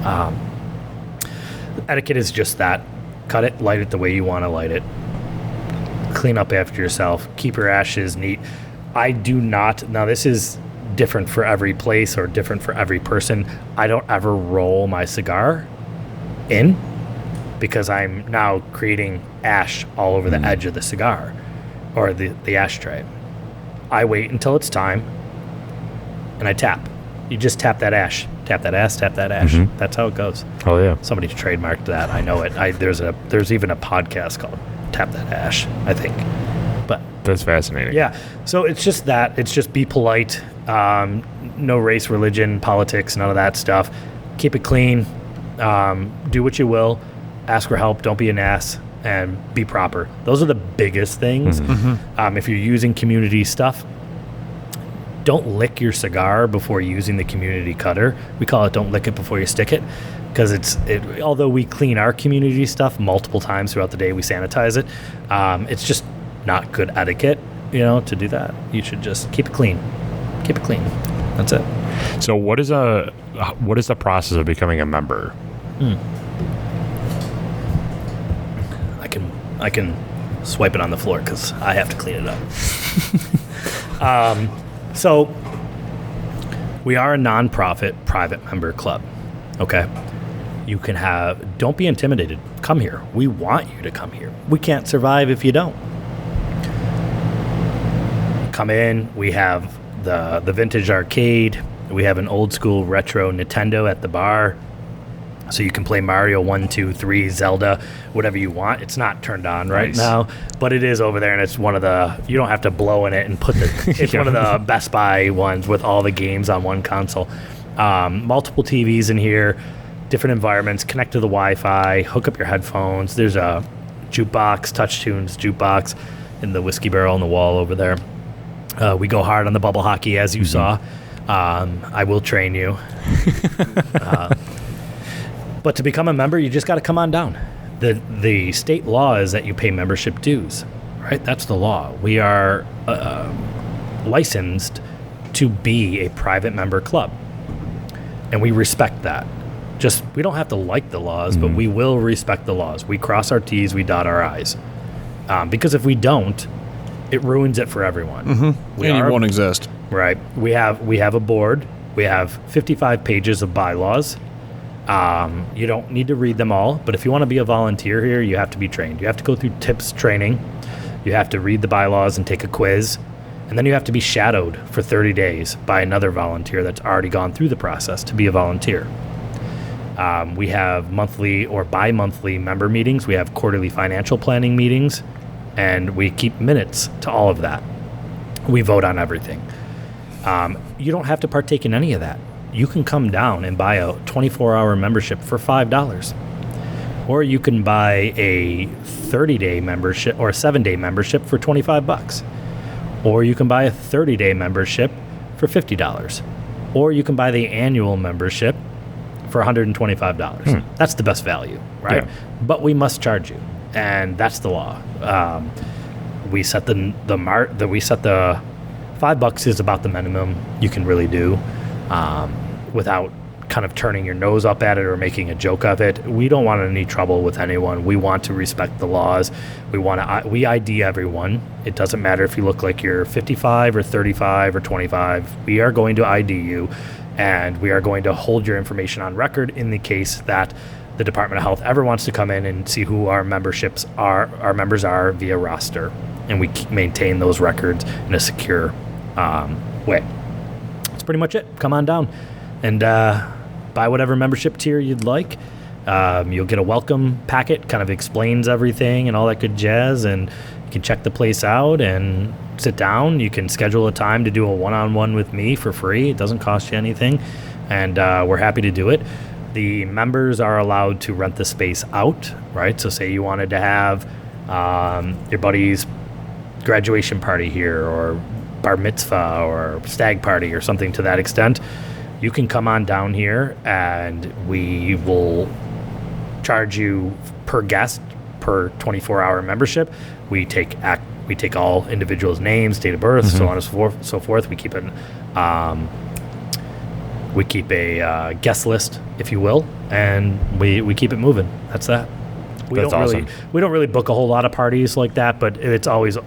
Etiquette is just that. Cut it, light it the way you want to light it. Clean up after yourself. Keep your ashes neat. I do not. Now, this is different for every place or different for every person. I don't ever roll my cigar in because I'm now creating ash all over the edge of the cigar or the ashtray. I wait until it's time and I tap. You just tap that ash. Tap that ash, tap that ash. That's how it goes. Oh, yeah. Somebody trademarked that. I know it. There's even a podcast called Tap That Ash, I think. But That's fascinating. yeah, so it's just that. It's just be polite. No race, religion, politics, none of that stuff. Keep it clean. Do what you will. Ask for help. Don't be an ass. And be proper. Those are the biggest things. If you're using community stuff, don't lick your cigar before using the community cutter. We call it don't lick it before you stick it. Because although we clean our community stuff multiple times throughout the day, we sanitize it. It's just not good etiquette, to do that. You should just keep it clean. Keep it clean. That's it. So what is the process of becoming a member? I can swipe it on the floor because I have to clean it up. So we are a nonprofit private member club. Okay. Don't be intimidated. Come here. We want you to come here. We can't survive if you don't. Come in. We have the vintage arcade. We have an old school retro Nintendo at the bar. So you can play Mario 1, 2, 3, Zelda, whatever you want. It's not turned on right now, but it is over there, and it's one of you don't have to blow in it and it's one of the Best Buy ones with all the games on one console. Multiple TVs in here, different environments, connect to the Wi-Fi, hook up your headphones. There's a jukebox, Touch Tunes jukebox in the whiskey barrel on the wall over there. We go hard on the bubble hockey, as you saw. I will train you. But to become a member, you just got to come on down. The state law is that you pay membership dues, right? That's the law. We are licensed to be a private member club, and we respect that. We don't have to like the laws, but we will respect the laws. We cross our T's, we dot our I's. Because if we don't, it ruins it for everyone. And it won't exist. Right. We have a board. We have 55 pages of bylaws. You don't need to read them all, but if you want to be a volunteer here, you have to be trained. You have to go through TIPS training. You have to read the bylaws and take a quiz. And then you have to be shadowed for 30 days by another volunteer that's already gone through the process to be a volunteer. We have monthly or bi-monthly member meetings. We have quarterly financial planning meetings, and we keep minutes to all of that. We vote on everything. You don't have to partake in any of that. You can come down and buy a 24-hour membership for $5. Or you can buy a 30-day membership or a 7-day membership for $25. Or you can buy a 30-day membership for $50. Or you can buy the annual membership for $125. That's the best value, right? Yeah. But we must charge you, and that's the law. We set the $5 is about the minimum you can really do. Without kind of turning your nose up at it or making a joke of it. We don't want any trouble with anyone. We want to respect the laws. We ID everyone. It doesn't matter if you look like you're 55 or 35 or 25. We are going to ID you, and we are going to hold your information on record in the case that the Department of Health ever wants to come in and see who our members are via roster, and we maintain those records in a secure way. That's pretty much it. Come on down and buy whatever membership tier you'd like. You'll get a welcome packet, kind of explains everything and all that good jazz, and you can check the place out and sit down. You can schedule a time to do a one-on-one with me for free. It doesn't cost you anything, and we're happy to do it. The members are allowed to rent the space out, right? So say you wanted to have your buddy's graduation party here, or bar mitzvah or stag party or something to that extent, you can come on down here and we will charge you per guest per 24-hour membership. We take all individuals' names, date of birth, so on and so forth. We keep a guest list, if you will, and we keep it moving. That's that. That's awesome. We don't really book a whole lot of parties like that, but it's always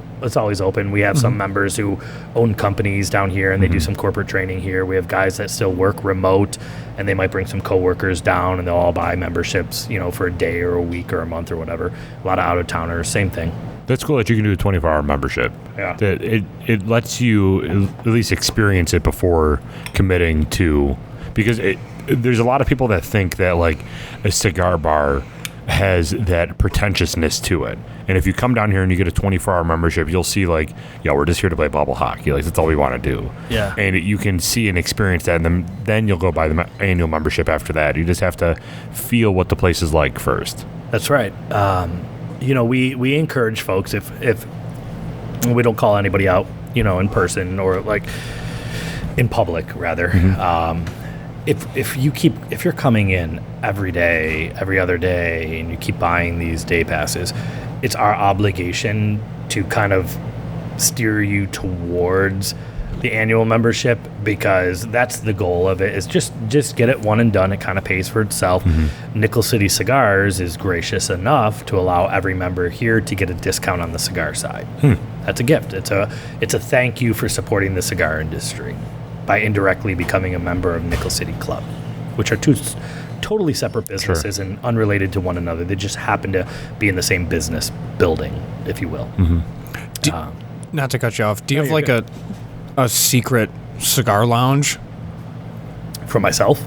open. We have some members who own companies down here, and they do some corporate training here. We have guys that still work remote, and they might bring some coworkers down, and they'll all buy memberships, for a day or a week or a month or whatever. A lot of out-of-towners, same thing. That's cool that you can do a 24-hour membership. Yeah. That it lets you at least experience it before committing to, because there's a lot of people that think that like a cigar bar has that pretentiousness to it. And if you come down here and you get a 24-hour membership, you'll see like, we're just here to play bubble hockey. Like, that's all we want to do. Yeah. And you can see and experience that, and then you'll go buy the annual membership after that. You just have to feel what the place is like first. That's right. We encourage folks, if we don't call anybody out, in person or like in public rather, if you're coming in every day, every other day, and you keep buying these day passes, it's our obligation to kind of steer you towards the annual membership, because that's the goal of it, is just get it one and done. It kind of pays for itself. Nickel City Cigars is gracious enough to allow every member here to get a discount on the cigar side. That's a gift. It's a thank you for supporting the cigar industry by indirectly becoming a member of Nickel City Club, which are two totally separate businesses and unrelated to one another. They just happen to be in the same business building, if you will. Not to cut you off, do you have like good. a secret cigar lounge? For myself?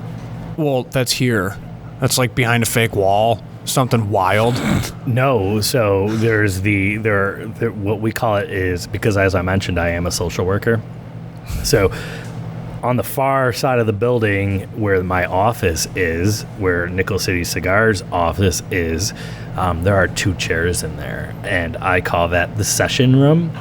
Well, that's here. That's like behind a fake wall. Something wild. No, so there's what we call it is, because as I mentioned, I am a social worker. So on the far side of the building where my office is, where Nickel City Cigars office is, there are 2 chairs in there, and I call that the session room.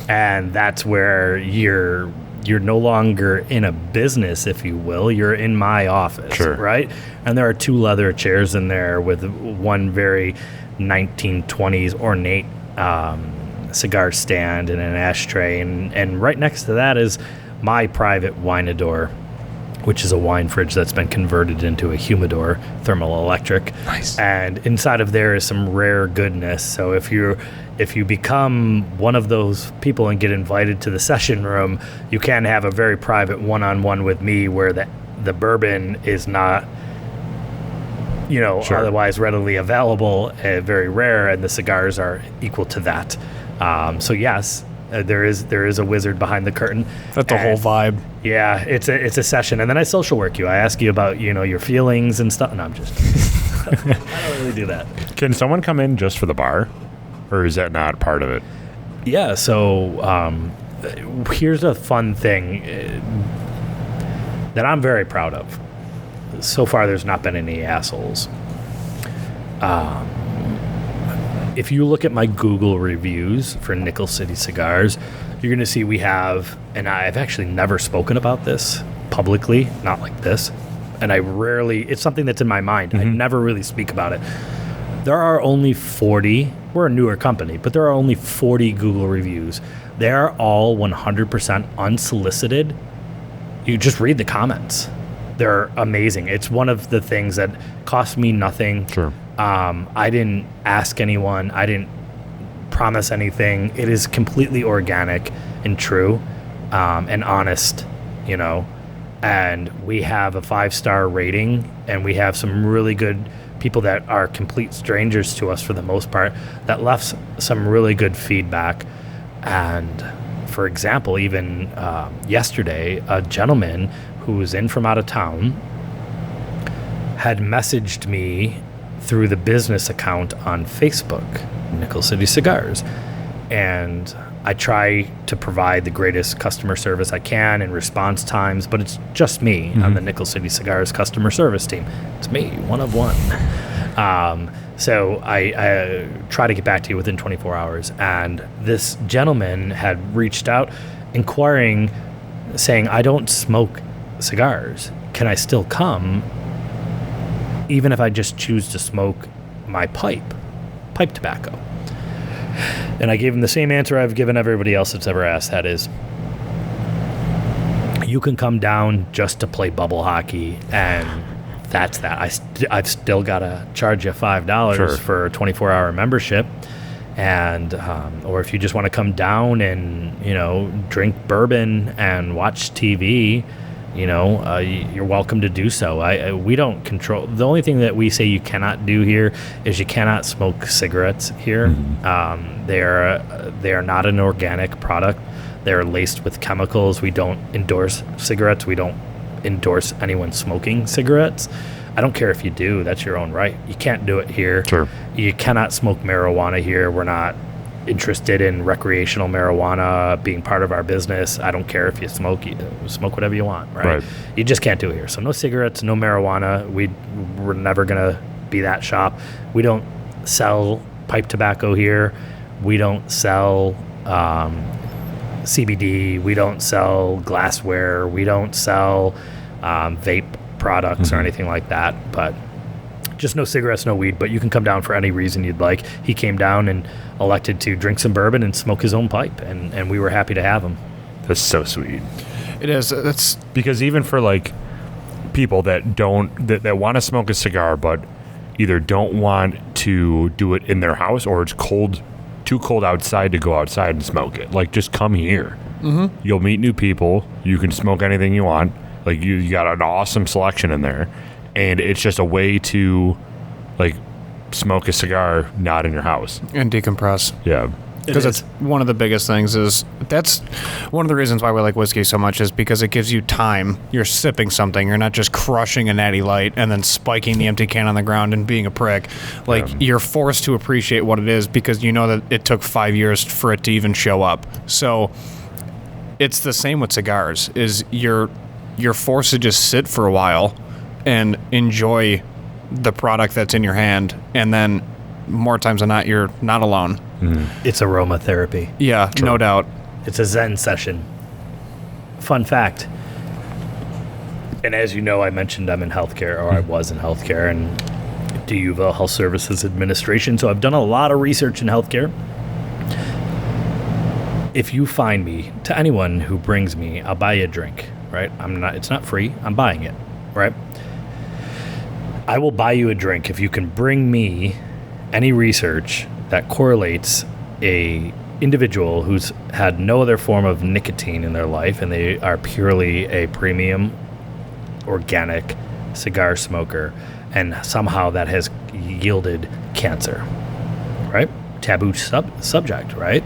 And that's where you're no longer in a business, if you will. You're in my office, right? And there are 2 leather chairs in there with one very 1920s ornate cigar stand and an ashtray, and right next to that is my private wineador, which is a wine fridge that's been converted into a humidor, thermal electric. Nice. And inside of there is some rare goodness. So if you become one of those people and get invited to the session room, you can have a very private one-on-one with me where the bourbon is not otherwise readily available, very rare, and the cigars are equal to that. So yes, there is a wizard behind the curtain. That's the whole vibe. Yeah, it's a session, and then I social work you. I ask you about your feelings and stuff. No, I'm just I don't really do that. Can someone come in just for the bar, or is that not part of it? Yeah. So here's a fun thing that I'm very proud of. So far, there's not been any assholes. If you look at my Google reviews for Nickel City Cigars, you're going to see we have, and I've actually never spoken about this publicly, not like this, and it's something that's in my mind. I never really speak about it. There are only 40, we're a newer company, but there are only 40 Google reviews. They are all 100% unsolicited. You just read the comments. They're amazing. It's one of the things that cost me nothing. Sure. I didn't ask anyone. I didn't promise anything. It is completely organic and true and honest, and we have a 5-star rating, and we have some really good people that are complete strangers to us for the most part that left some really good feedback. And for example, even yesterday, a gentleman who was in from out of town had messaged me through the business account on Facebook, Nickel City Cigars. And I try to provide the greatest customer service I can and response times, but it's just me on the Nickel City Cigars customer service team. It's me, one of one. So I try to get back to you within 24 hours. And this gentleman had reached out inquiring, saying, I don't smoke cigars. Can I still come even if I just choose to smoke my pipe tobacco? And I gave him the same answer I've given everybody else that's ever asked. That is, you can come down just to play bubble hockey, and that's that. I've still got to charge you $5 for a 24-hour membership. And or if you just want to come down and, drink bourbon and watch TV, you're welcome to do so. We don't control. The only thing that we say you cannot do here is you cannot smoke cigarettes here. Mm-hmm. They are not an organic product. They're laced with chemicals. We don't endorse cigarettes. We don't endorse anyone smoking cigarettes. I don't care if you do. That's your own right. You can't do it here. Sure. You cannot smoke marijuana here. We're not interested in recreational marijuana being part of our business. I don't care if you smoke whatever you want, right? You just can't do it here. So no cigarettes, no marijuana. We're never going to be that shop. We don't sell pipe tobacco here. We don't sell CBD. We don't sell glassware. We don't sell vape products or anything like that. But just no cigarettes, no weed. But you can come down for any reason you'd like. He came down and elected to drink some bourbon and smoke his own pipe, and we were happy to have him. That's so sweet. It is. That's because even for like people that want to smoke a cigar but either don't want to do it in their house or it's too cold outside to go outside and smoke it. Like, just come here. Mm-hmm. You'll meet new people. You can smoke anything you want. Like, you got an awesome selection in there, and it's just a way to like smoke a cigar not in your house and decompress. Yeah. Because it's one of the biggest things that's one of the reasons why we like whiskey so much is because it gives you time. You're sipping something. You're not just crushing a natty light and then spiking the empty can on the ground and being a prick. Like, you're forced to appreciate what it is because you know that it took 5 years for it to even show up. So it's the same with cigars, is you're forced to just sit for a while and enjoy the product that's in your hand, and then more times than not, you're not alone. It's aromatherapy. Yeah, true. No doubt. It's a Zen session. Fun fact. And as you know, I mentioned I'm in healthcare, or I was in healthcare, and do Uville Health Services Administration. So I've done a lot of research in healthcare. If you find me, to anyone who brings me, I'll buy you a drink, right? It's not free. I'm buying it, right? I will buy you a drink if you can bring me any research that correlates a individual who's had no other form of nicotine in their life and they are purely a premium organic cigar smoker, and somehow that has yielded cancer, right? Taboo subject, right?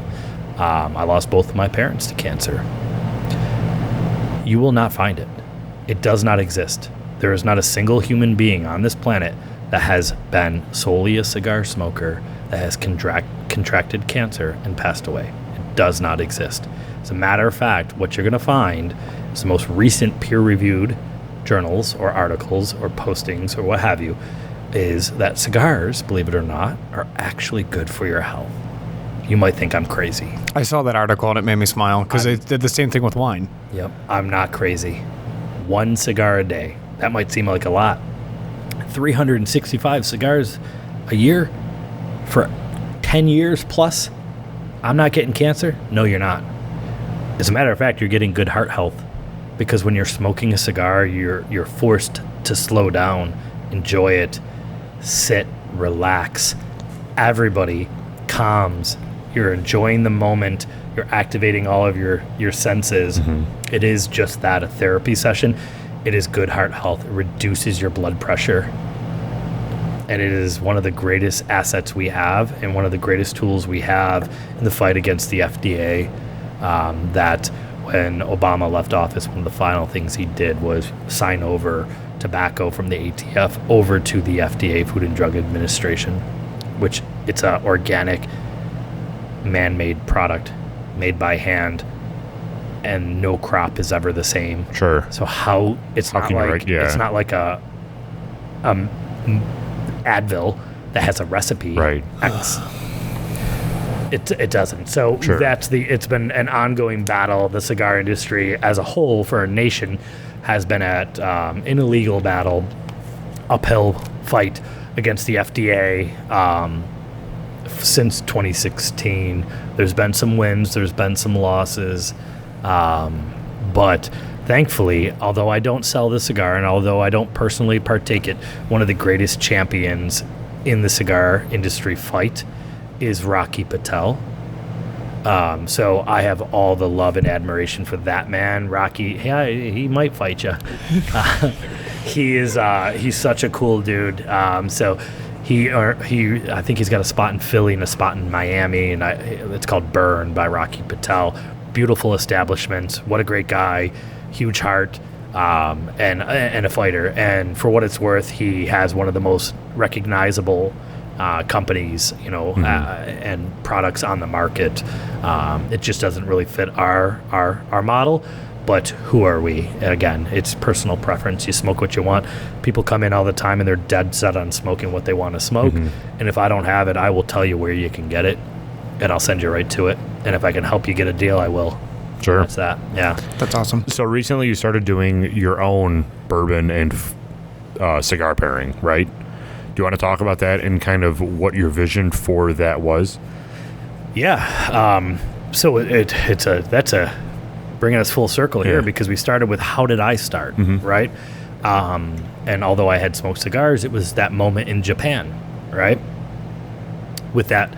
I lost both of my parents to cancer. You will not find it. It does not exist. There is not a single human being on this planet that has been solely a cigar smoker that has contracted cancer and passed away. It does not exist. As a matter of fact, what you're going to find is the most recent peer-reviewed journals or articles or postings or what have you, is that cigars, believe it or not, are actually good for your health. You might think I'm crazy. I saw that article and it made me smile because they did the same thing with wine. Yep, I'm not crazy. 1 cigar a day. That might seem like a lot. 365 cigars a year for 10 years plus. I'm not getting cancer? No, you're not. As a matter of fact, you're getting good heart health, because when you're smoking a cigar, you're forced to slow down, enjoy it, sit, relax. Everybody calms. You're enjoying the moment. You're activating all of your senses. Mm-hmm. It is just that, a therapy session. It is good heart health. It reduces your blood pressure. And it is one of the greatest assets we have and one of the greatest tools we have in the fight against the FDA. That when Obama left office, one of the final things he did was sign over tobacco from the ATF over to the FDA, Food and Drug Administration, which it's an organic, man-made product made by hand, and no crop is ever the same. Sure. So it's not like a Advil that has a recipe right. X. It doesn't. So Sure. it's been an ongoing battle. The cigar industry as a whole for our nation has been at an illegal battle, uphill fight against the FDA since 2016. There's been some wins, there's been some losses, but thankfully, although I don't sell the cigar and although I don't personally partake it, one of the greatest champions in the cigar industry fight is Rocky Patel. So I have all the love and admiration for that man. Rocky, he might fight you. He's such a cool dude. So I think he's got a spot in Philly and a spot in Miami, and it's called Burn by Rocky Patel. Beautiful establishment. What a great guy. Huge heart, and a fighter. And for what it's worth, he has one of the most recognizable companies, and products on the market. It just doesn't really fit our model. But who are we? Again, it's personal preference. You smoke what you want. People come in all the time and they're dead set on smoking what they want to smoke. And if I don't have it, I will tell you where you can get it, and I'll send you right to it. And if I can help you get a deal, I will. Sure. That's that. Yeah. That's awesome. So recently you started doing your own bourbon and cigar pairing, right? Do you want to talk about that and kind of what your vision for that was? Yeah. So that's bringing us full circle here, because we started with how did I start, right? And although I had smoked cigars, it was that moment in Japan, right? With that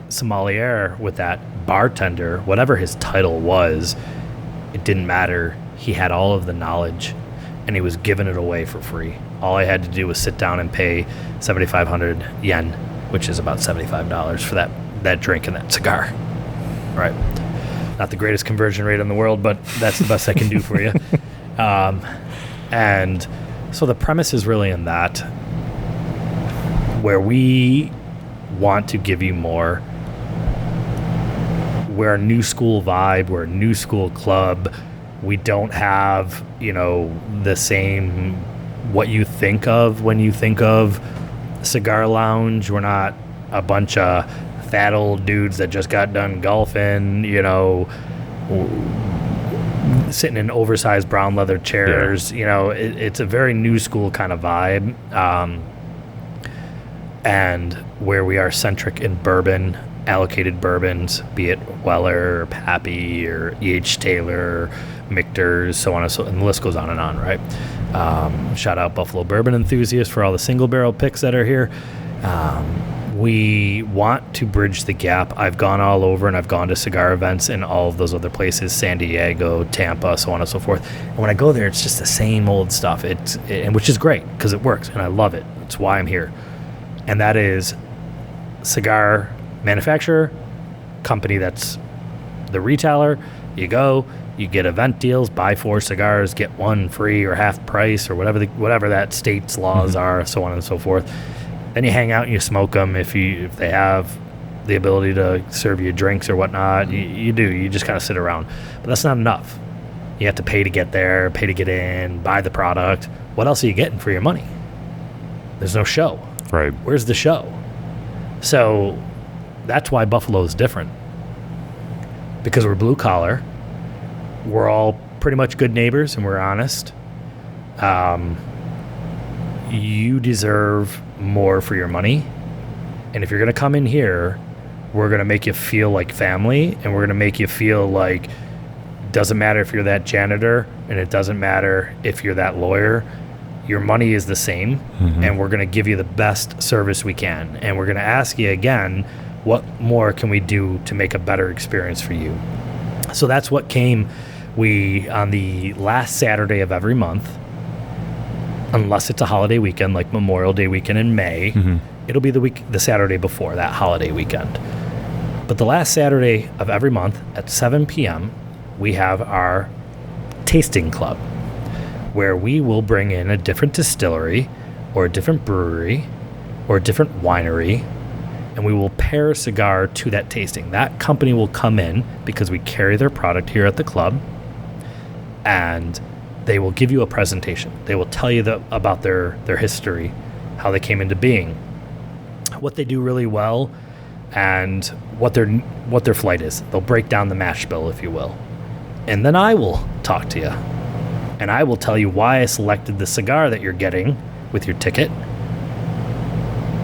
sommelier, with that bartender, whatever his title was, it didn't matter. He had all of the knowledge, and he was giving it away for free. All I had to do was sit down and pay 7,500 yen, which is about $75 for that drink and that cigar, right? Not the greatest conversion rate in the world, but that's the best I can do for you. And so the premise is really in that, where we want to give you more. We're a new school vibe. We're a new school club. We don't have, the same what you think of when you think of cigar lounge. We're not a bunch of fat old dudes that just got done golfing, sitting in oversized brown leather chairs. It's a very new school kind of vibe. And where we are centric in bourbon, allocated bourbons, be it Weller or Pappy or E.H. Taylor, Michter's, so on and the list goes on and on, right? Shout out Buffalo Bourbon Enthusiasts for all the single barrel picks that are here. We want to bridge the gap. I've gone all over, and I've gone to cigar events in all of those other places, San Diego, Tampa, so on and so forth. And when I go there, it's just the same old stuff. And which is great because it works, and I love it. It's why I'm here. And that is cigar manufacturer, company that's the retailer. You go, you get event deals, buy 4 cigars, get 1 free or half price or whatever that state's laws are, so on and so forth. Then you hang out and you smoke them if they have the ability to serve you drinks or whatnot. You do. You just kind of sit around. But that's not enough. You have to pay to get there, pay to get in, buy the product. What else are you getting for your money? There's no show. Right. Where's the show? So that's why Buffalo is different. Because we're blue collar. We're all pretty much good neighbors and we're honest. You deserve more for your money. And if you're going to come in here, we're going to make you feel like family, and we're going to make you feel like doesn't matter if you're that janitor, and it doesn't matter if you're that lawyer. Your money is the same, and we're going to give you the best service we can. And we're going to ask you again, what more can we do to make a better experience for you? So that's what came. On the last Saturday of every month, unless it's a holiday weekend like Memorial Day weekend in May, it'll be the Saturday before that holiday weekend. But the last Saturday of every month at 7 p.m., we have our tasting club, where we will bring in a different distillery or a different brewery or a different winery, and we will pair a cigar to that tasting. That company will come in because we carry their product here at the club, and they will give you a presentation. They will tell you about their history, how they came into being. What they do really well and what their flight is. They'll break down the mash bill, if you will. And then I will talk to you. And I will tell you why I selected the cigar that you're getting with your ticket,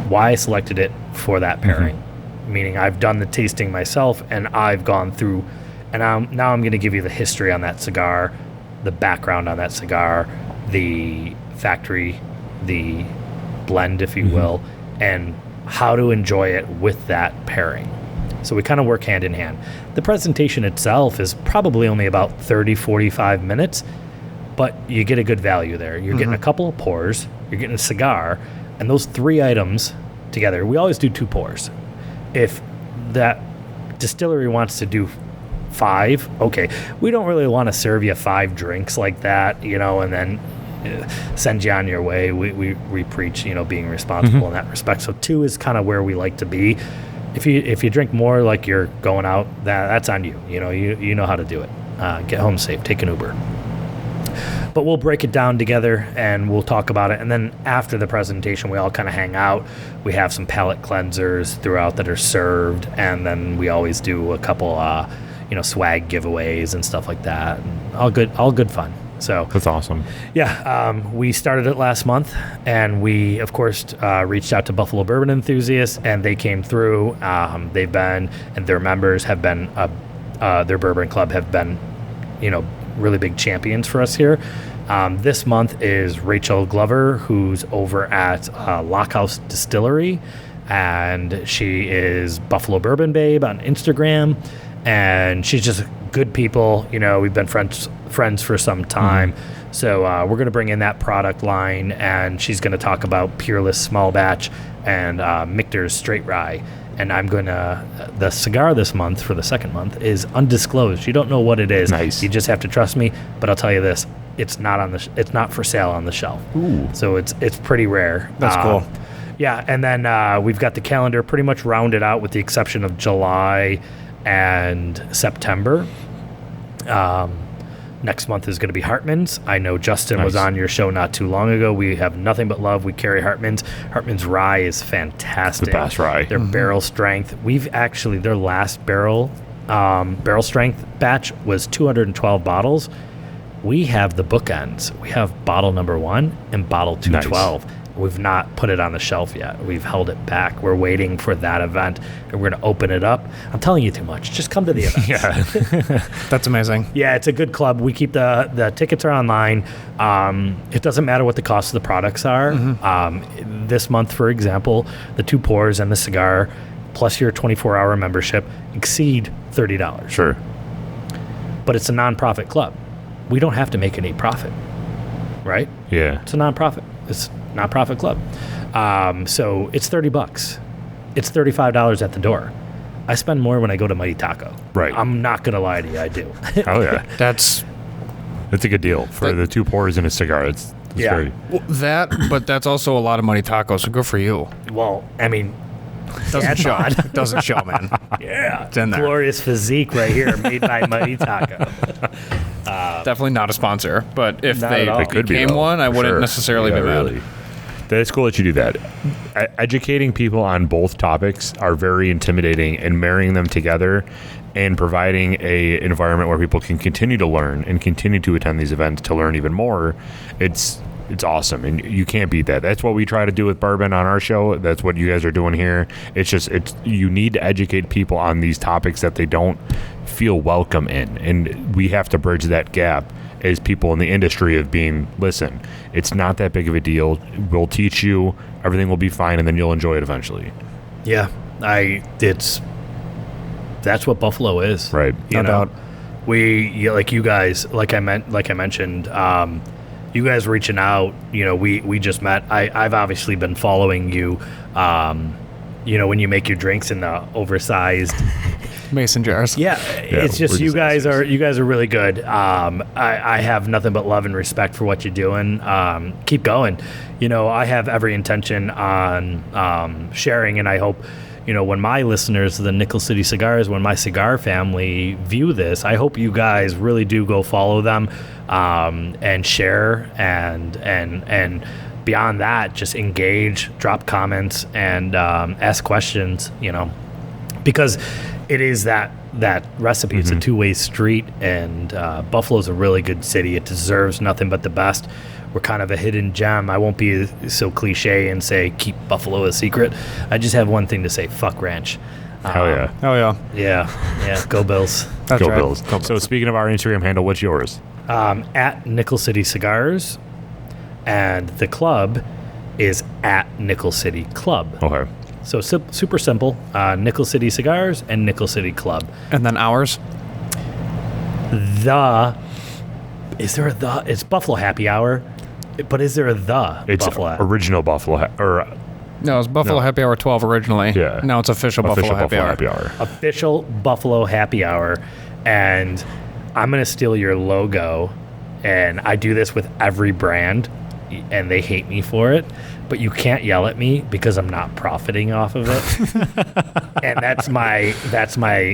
why I selected it for that pairing. Meaning I've done the tasting myself, and I've gone through, and now I'm going to give you the history on that cigar, the background on that cigar, the factory, the blend, if you will, and how to enjoy it with that pairing. So we kind of work hand in hand. The presentation itself is probably only about 30, 45 minutes, but you get a good value there. You're getting a couple of pours, you're getting a cigar, and those 3 items together. We always do 2 pours. If that distillery wants to do 5, okay. We don't really want to serve you 5 drinks like that, and then send you on your way. We preach, being responsible in that respect. So 2 is kind of where we like to be. If you drink more, like you're going out, that's on you. You know how to do it. Get home safe. Take an Uber. But we'll break it down together and we'll talk about it. And then after the presentation, we all kind of hang out. We have some palate cleansers throughout that are served, and then we always do a couple, swag giveaways and stuff like that. And all good fun. So that's awesome. Yeah, we started it last month, and we, of course, reached out to Buffalo Bourbon enthusiasts, and they came through. They've been, and their members have been, their bourbon club have been, really big champions for us here. This month is Rachel Glover, who's over at Lockhouse Distillery, and she is Buffalo Bourbon Babe on Instagram, and she's just good people. We've been friends for some time. So we're going to bring in that product line, and she's going to talk about Peerless Small Batch and Michter's Straight Rye. And the cigar this month, for the second month, is undisclosed. You don't know what it is. Nice. You just have to trust me. But I'll tell you this: it's not it's not for sale on the shelf. Ooh. So it's pretty rare. That's cool. Yeah, and then we've got the calendar pretty much rounded out, with the exception of July and September. Next month is going to be Hartman's. I know Justin was on your show not too long ago. We have nothing but love. We carry Hartman's. Hartman's rye is fantastic. The best rye. Their barrel strength. We've actually, their last barrel strength batch was 212 bottles. We have the bookends. We have bottle number 1 and bottle 212. Nice. We've not put it on the shelf yet. We've held it back. We're waiting for that event, and we're going to open it up. I'm telling you too much. Just come to the event. Yeah. That's amazing. Yeah, it's a good club. We keep the tickets are online. It doesn't matter what the cost of the products are. This month, for example, the 2 pours and the cigar, plus your 24-hour membership, exceed $30. Sure. But it's a nonprofit club. We don't have to make any profit, right? Yeah. It's a nonprofit. It's a nonprofit club. So it's $30. It's $35 at the door. I spend more when I go to Mighty Taco. Right. I'm not going to lie to you. I do. Oh, yeah. That's a good deal for the 2 pours and a cigar. It's very... that, but that's also a lot of money tacos, so good for you. Well, I mean, Doesn't show. Doesn't show, man. yeah. It's in there. Glorious physique right here, made by Mighty Taco. Definitely not a sponsor, but if Not they at all. It could be, became though, one, I for wouldn't sure. necessarily be mad. Really. That's cool that you do that. Educating people on both topics are very intimidating, and marrying them together and providing a environment where people can continue to learn and continue to attend these events to learn even more, it's awesome, and you can't beat that. That's what we try to do with bourbon on our show. That's what you guys are doing here. It's you need to educate people on these topics that they don't feel welcome in, and we have to bridge that gap as people in the industry of being, listen, it's not that big of a deal. We'll teach you. Everything will be fine, and then you'll enjoy it eventually. Yeah, that's what Buffalo is. Right. You No know, doubt. like you guys, like I mentioned, you guys reaching out, we just met. I've obviously been following you, when you make your drinks in the oversized Mason jars. Yeah, it's just we're you guys disasters. are really good. I have nothing but love and respect for what you're doing. Keep going. I have every intention on sharing, and I hope, when my listeners, the Nickel City Cigars, when my cigar family view this, I hope you guys really do go follow them and share and beyond that, just engage, drop comments, and ask questions. because it is that recipe. It's a two-way street, and Buffalo's a really good city. It deserves nothing but the best. We're kind of a hidden gem. I won't be so cliche and say keep Buffalo a secret. I just have one thing to say: fuck ranch. Hell yeah. Oh yeah. Yeah. Go Bills. That's Go right. Bills. So speaking of our Instagram handle, what's yours? At Nickel City Cigars, and the club is at Nickel City Club. Okay. So super simple. Nickel City Cigars and Nickel City Club. And then ours. Is there a the? It's Buffalo Happy Hour, but is there a the It's Buffalo? original Buffalo, or No, it's Buffalo Happy Hour 12 originally. Yeah. Now it's official Buffalo Happy Hour. Official Buffalo Happy Hour, and I'm gonna steal your logo, and I do this with every brand, and they hate me for it, but you can't yell at me because I'm not profiting off of it. And that's my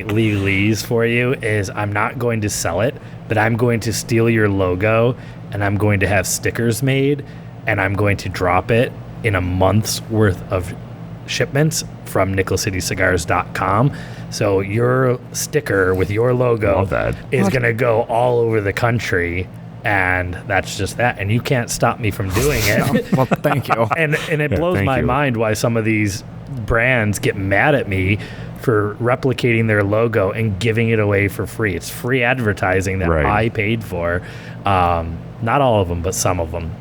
legalese for you is I'm not going to sell it, but I'm going to steal your logo, and I'm going to have stickers made, and I'm going to drop it in a month's worth of shipments from nickelcitycigars.com. So your sticker with your logo Love that. is going to go all over the country, and that's just that. And you can't stop me from doing it. Well, thank you. And it blows thank my you. mind why some of these brands get mad at me for replicating their logo and giving it away for free. It's free advertising that Right. I paid for. Not all of them, but some of them.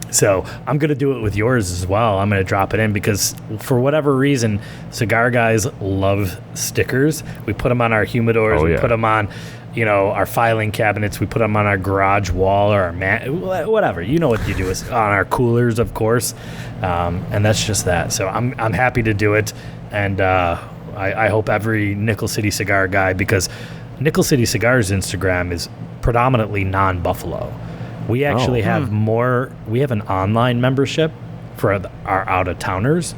So I'm going to do it with yours as well. I'm going to drop it in because for whatever reason, cigar guys love stickers. We put them on our humidors. Oh, We yeah. put them on, our filing cabinets. We put them on our garage wall or our whatever. You know what you do is on our coolers, of course. And that's just that. So I'm happy to do it. And I hope every Nickel City cigar guy, because Nickel City Cigars Instagram is predominantly non-Buffalo. We actually have we have an online membership for our out-of-towners.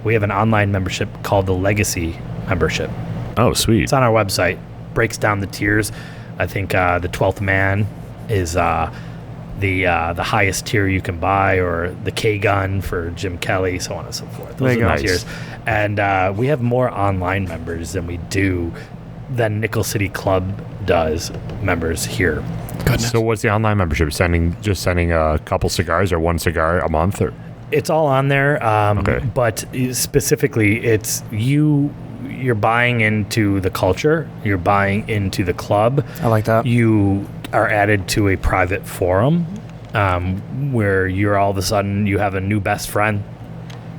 We have an online membership called the Legacy membership. Oh, sweet. It's on our website. Breaks down the tiers. I think the 12th man is the highest tier you can buy, or the K-Gun for Jim Kelly, so on and so forth. Those are the Nice. tiers. And we have more online members than Nickel City Club does members here. Goodness. So what's the online membership? Just sending a couple cigars or one cigar a month? Or It's all on there, Okay. but specifically, it's you're buying into the culture, you're buying into the club. I like that. You are added to a private forum where you're all of a sudden you have a new best friend,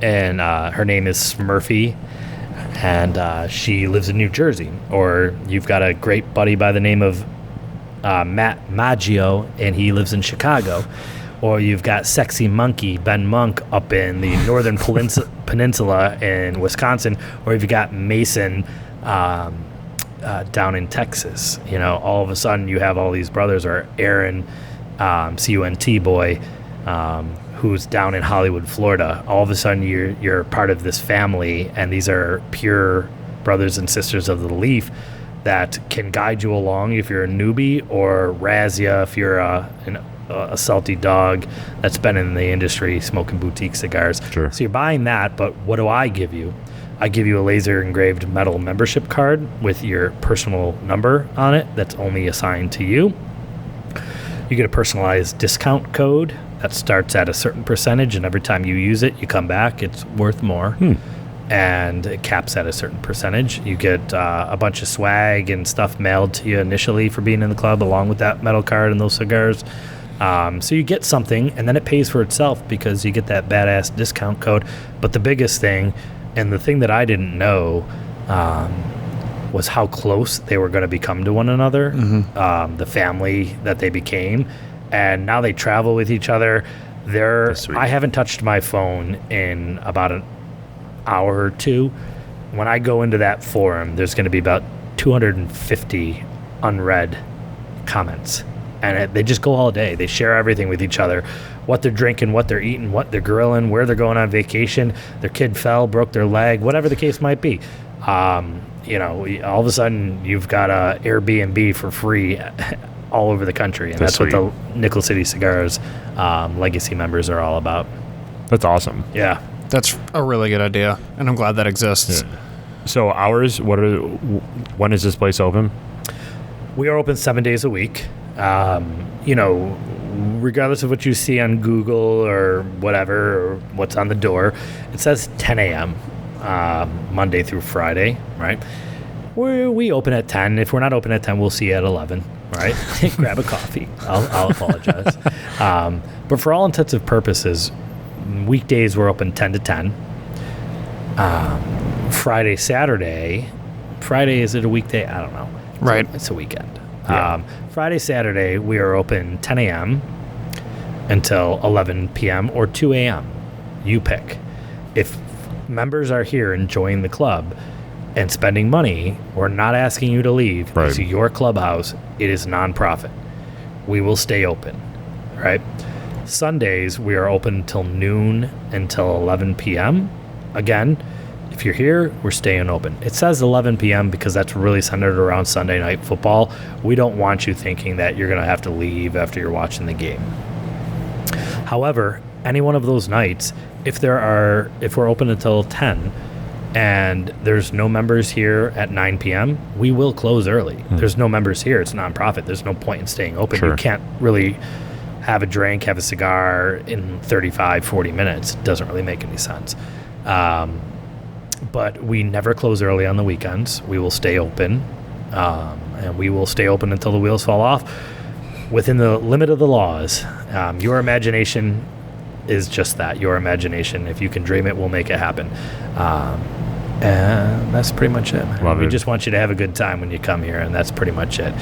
and her name is Smurfy, and she lives in New Jersey. Or you've got a great buddy by the name of Matt Maggio, and he lives in Chicago. Or you've got Sexy Monkey, Ben Monk, up in the northern peninsula in Wisconsin. Or you've got Mason down in Texas. All of a sudden you have all these brothers, or Aaron, CUNT boy, who's down in Hollywood, Florida. All of a sudden you're part of this family, and these are pure brothers and sisters of the leaf that can guide you along if you're a newbie, or razz you if you're a salty dog that's been in the industry smoking boutique cigars. Sure. So you're buying that, but what do I give you? I give you a laser engraved metal membership card with your personal number on it that's only assigned to you. You get a personalized discount code that starts at a certain percentage, and every time you use it, you come back, it's worth more. And it caps at a certain percentage. You get a bunch of swag and stuff mailed to you initially for being in the club, along with that metal card and those cigars. So you get something, and then it pays for itself because you get that badass discount code. But the biggest thing, and the thing that I didn't know, was how close they were going to become to one another, the family that they became. And now they travel with each other. That's sweet. I haven't touched my phone in about an hour or two. When I go into that forum, there's going to be about 250 unread comments. And they just go all day. They share everything with each other. What they're drinking, what they're eating, what they're grilling, where they're going on vacation. Their kid fell, broke their leg, whatever the case might be. All of a sudden, you've got a Airbnb for free all over the country. And that's what the Nickel City Cigars legacy members are all about. That's awesome. Yeah. That's a really good idea, and I'm glad that exists. So hours, when is this place open? We are open 7 days a week. Regardless of what you see on Google or whatever, or what's on the door, it says 10 a.m. Monday through Friday, right? We open at 10. If we're not open at 10, we'll see you at 11, right? Grab a coffee. I'll apologize. But for all intents and purposes, weekdays we're open 10 to 10. Friday, Saturday. Friday, is it a weekday? I don't know. Right. It's a weekend. Yeah. Friday, Saturday, we are open 10 a.m. until 11 p.m. or 2 a.m. You pick. If members are here enjoying the club and spending money, we're not asking you to leave. Right. It's your clubhouse. It is nonprofit. We will stay open, right? Sundays, we are open till noon until 11 p.m. Again, if you're here, we're staying open. It says 11 p.m. because that's really centered around Sunday night football. We don't want you thinking that you're going to have to leave after you're watching the game. However, any one of those nights, if we're open until 10 and there's no members here at 9 p.m., we will close early. There's no members here. It's nonprofit. There's no point in staying open. Sure. You can't really have a drink, have a cigar in 35, 40 minutes. It doesn't really make any sense. But we never close early on the weekends. We will stay open, and we will stay open until the wheels fall off within the limit of the laws. Your imagination is just that, your imagination. If you can dream it, we'll make it happen. And that's pretty much it. Love we it. just want you to have a good time when you come here, and that's pretty much it.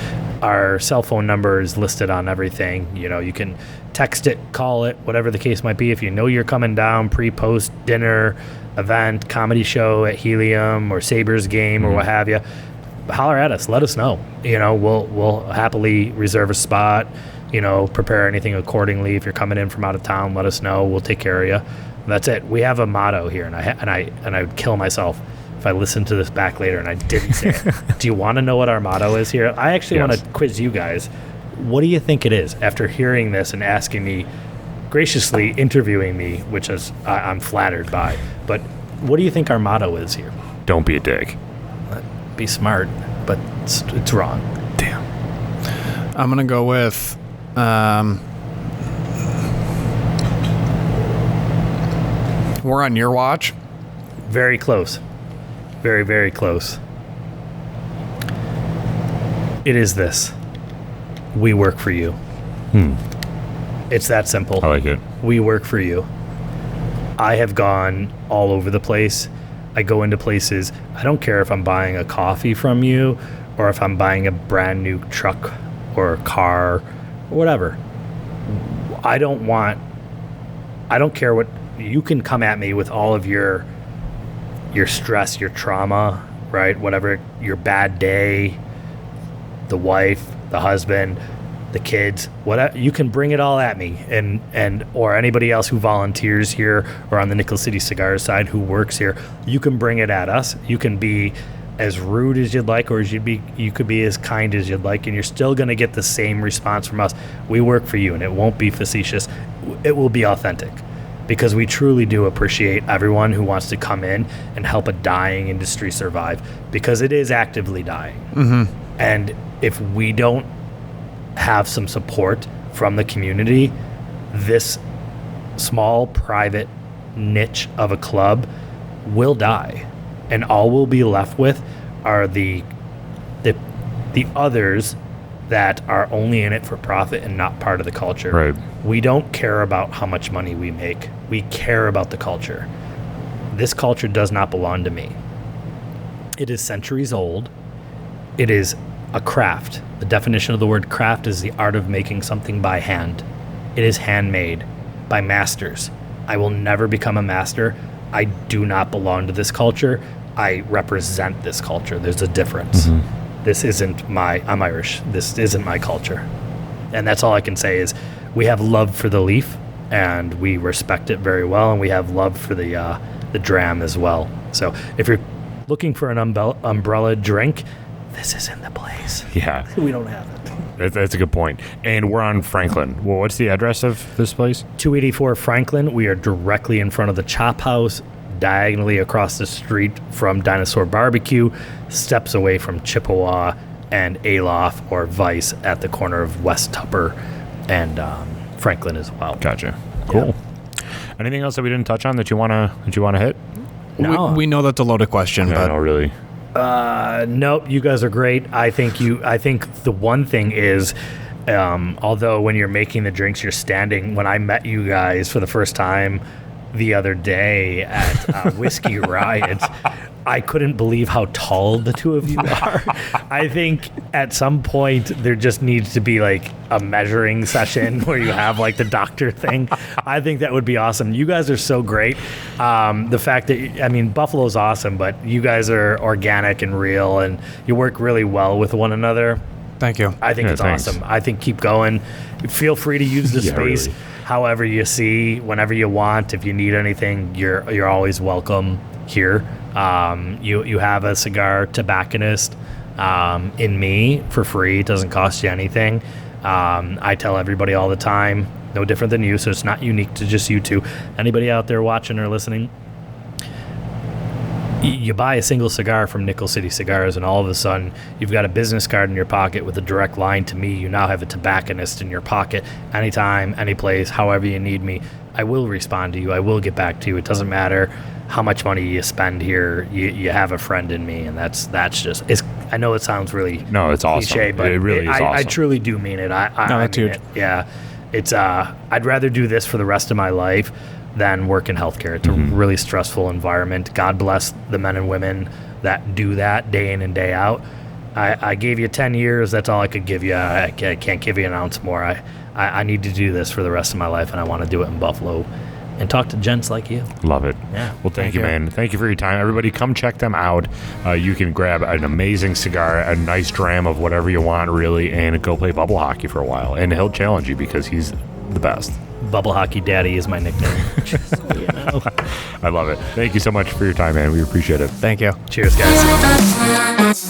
Our cell phone number is listed on everything. You can text it, call it, whatever the case might be. If you know you're coming down pre-post dinner event, comedy show at Helium or Sabres game or what have you, holler at us. Let us know. We'll happily reserve a spot. Prepare anything accordingly. If you're coming in from out of town, let us know. We'll take care of you. That's it. We have a motto here, and I would kill myself if I listened to this back later and I didn't say it. Do you want to know what our motto is here? I actually want to quiz you guys. What do you think it is after hearing this and asking me, graciously interviewing me, which is I'm flattered by. But what do you think our motto is here? Don't be a dick. Be smart, but it's wrong. Damn. I'm going to go with we're on your watch. Very close. Very, very close. It is this. We work for you. It's that simple. I like it. We work for you. I have gone all over the place. I go into places. I don't care if I'm buying a coffee from you or if I'm buying a brand new truck or a car or whatever. I don't care what, you can come at me with all of your stress, your trauma, right? Whatever, your bad day, the wife, the husband, the kids, whatever, you can bring it all at me, and or anybody else who volunteers here or on the Nickel City Cigars side who works here. You can bring it at us. You can be as rude as you'd like, or you could be as kind as you'd like, and you're still going to get the same response from us. We work for you, and it won't be facetious. It will be authentic, because we truly do appreciate everyone who wants to come in and help a dying industry survive, because it is actively dying. And if we don't have some support from the community, this small private niche of a club will die, and all we'll be left with are the others that are only in it for profit and not part of the culture. Right. We don't care about how much money we make. We care about the culture. This culture does not belong to me. It is centuries old. It is a craft. The definition of the word craft is the art of making something by hand. It is handmade by masters. I will never become a master. I do not belong to this culture. I represent this culture. There's a difference. This isn't I'm Irish. This isn't my culture. And that's all I can say is we have love for the leaf, and we respect it very well, and we have love for the dram as well. So if you're looking for an umbrella drink, this isn't the place. Yeah. We don't have it. That's a good point. And we're on Franklin. Well, what's the address of this place? 284 Franklin. We are directly in front of the Chop House, diagonally across the street from Dinosaur Barbecue, steps away from Chippewa and Alof or Vice at the corner of West Tupper and Franklin as well. Gotcha. Cool. Anything else that we didn't touch on that you wanna hit? No. We know that's a loaded question, No, but no, really. Nope, you guys are great. I think the one thing is, although when you're making the drinks, you're standing. When I met you guys for the first time the other day at Whiskey Riot, I couldn't believe how tall the two of you are. I think at some point there just needs to be like a measuring session where you have like the doctor thing. I think that would be awesome. You guys are so great. The fact that, I mean, Buffalo's awesome, but you guys are organic and real and you work really well with one another. thank you. I think it's thanks. awesome. I think keep going. Feel free to use the space really. however you see, whenever you want. If you need anything, you're always welcome here. You have a cigar tobacconist in me for free. It doesn't cost you anything. I tell everybody all the time, no different than you, so it's not unique to just you two. Anybody out there watching or listening, you buy a single cigar from Nickel City Cigars, and all of a sudden you've got a business card in your pocket with a direct line to me. You now have a tobacconist in your pocket. Anytime, any place, however you need me, I will respond to you. I will get back to you. It doesn't matter how much money you spend here. You have a friend in me, and that's just. I know it sounds really No, it's awesome. cliche, but It really is I awesome. truly do mean it. I that's mean huge. it. Yeah, it's. I'd rather do this for the rest of my life than work in healthcare. It's a really stressful environment. God bless the men and women that do that day in and day out. I gave you 10 years. That's all I could give you. I can't give you an ounce more. I need to do this for the rest of my life, and I want to do it in Buffalo and talk to gents like you. Love it. Yeah. Well, thank you, man. Thank you for your time. Everybody, come check them out. You can grab an amazing cigar, a nice dram of whatever you want, really, and go play bubble hockey for a while. And he'll challenge you because he's the best. Bubble Hockey Daddy is my nickname. Just so you know. I love it. Thank you so much for your time, man. We appreciate it. Thank you. Cheers, guys.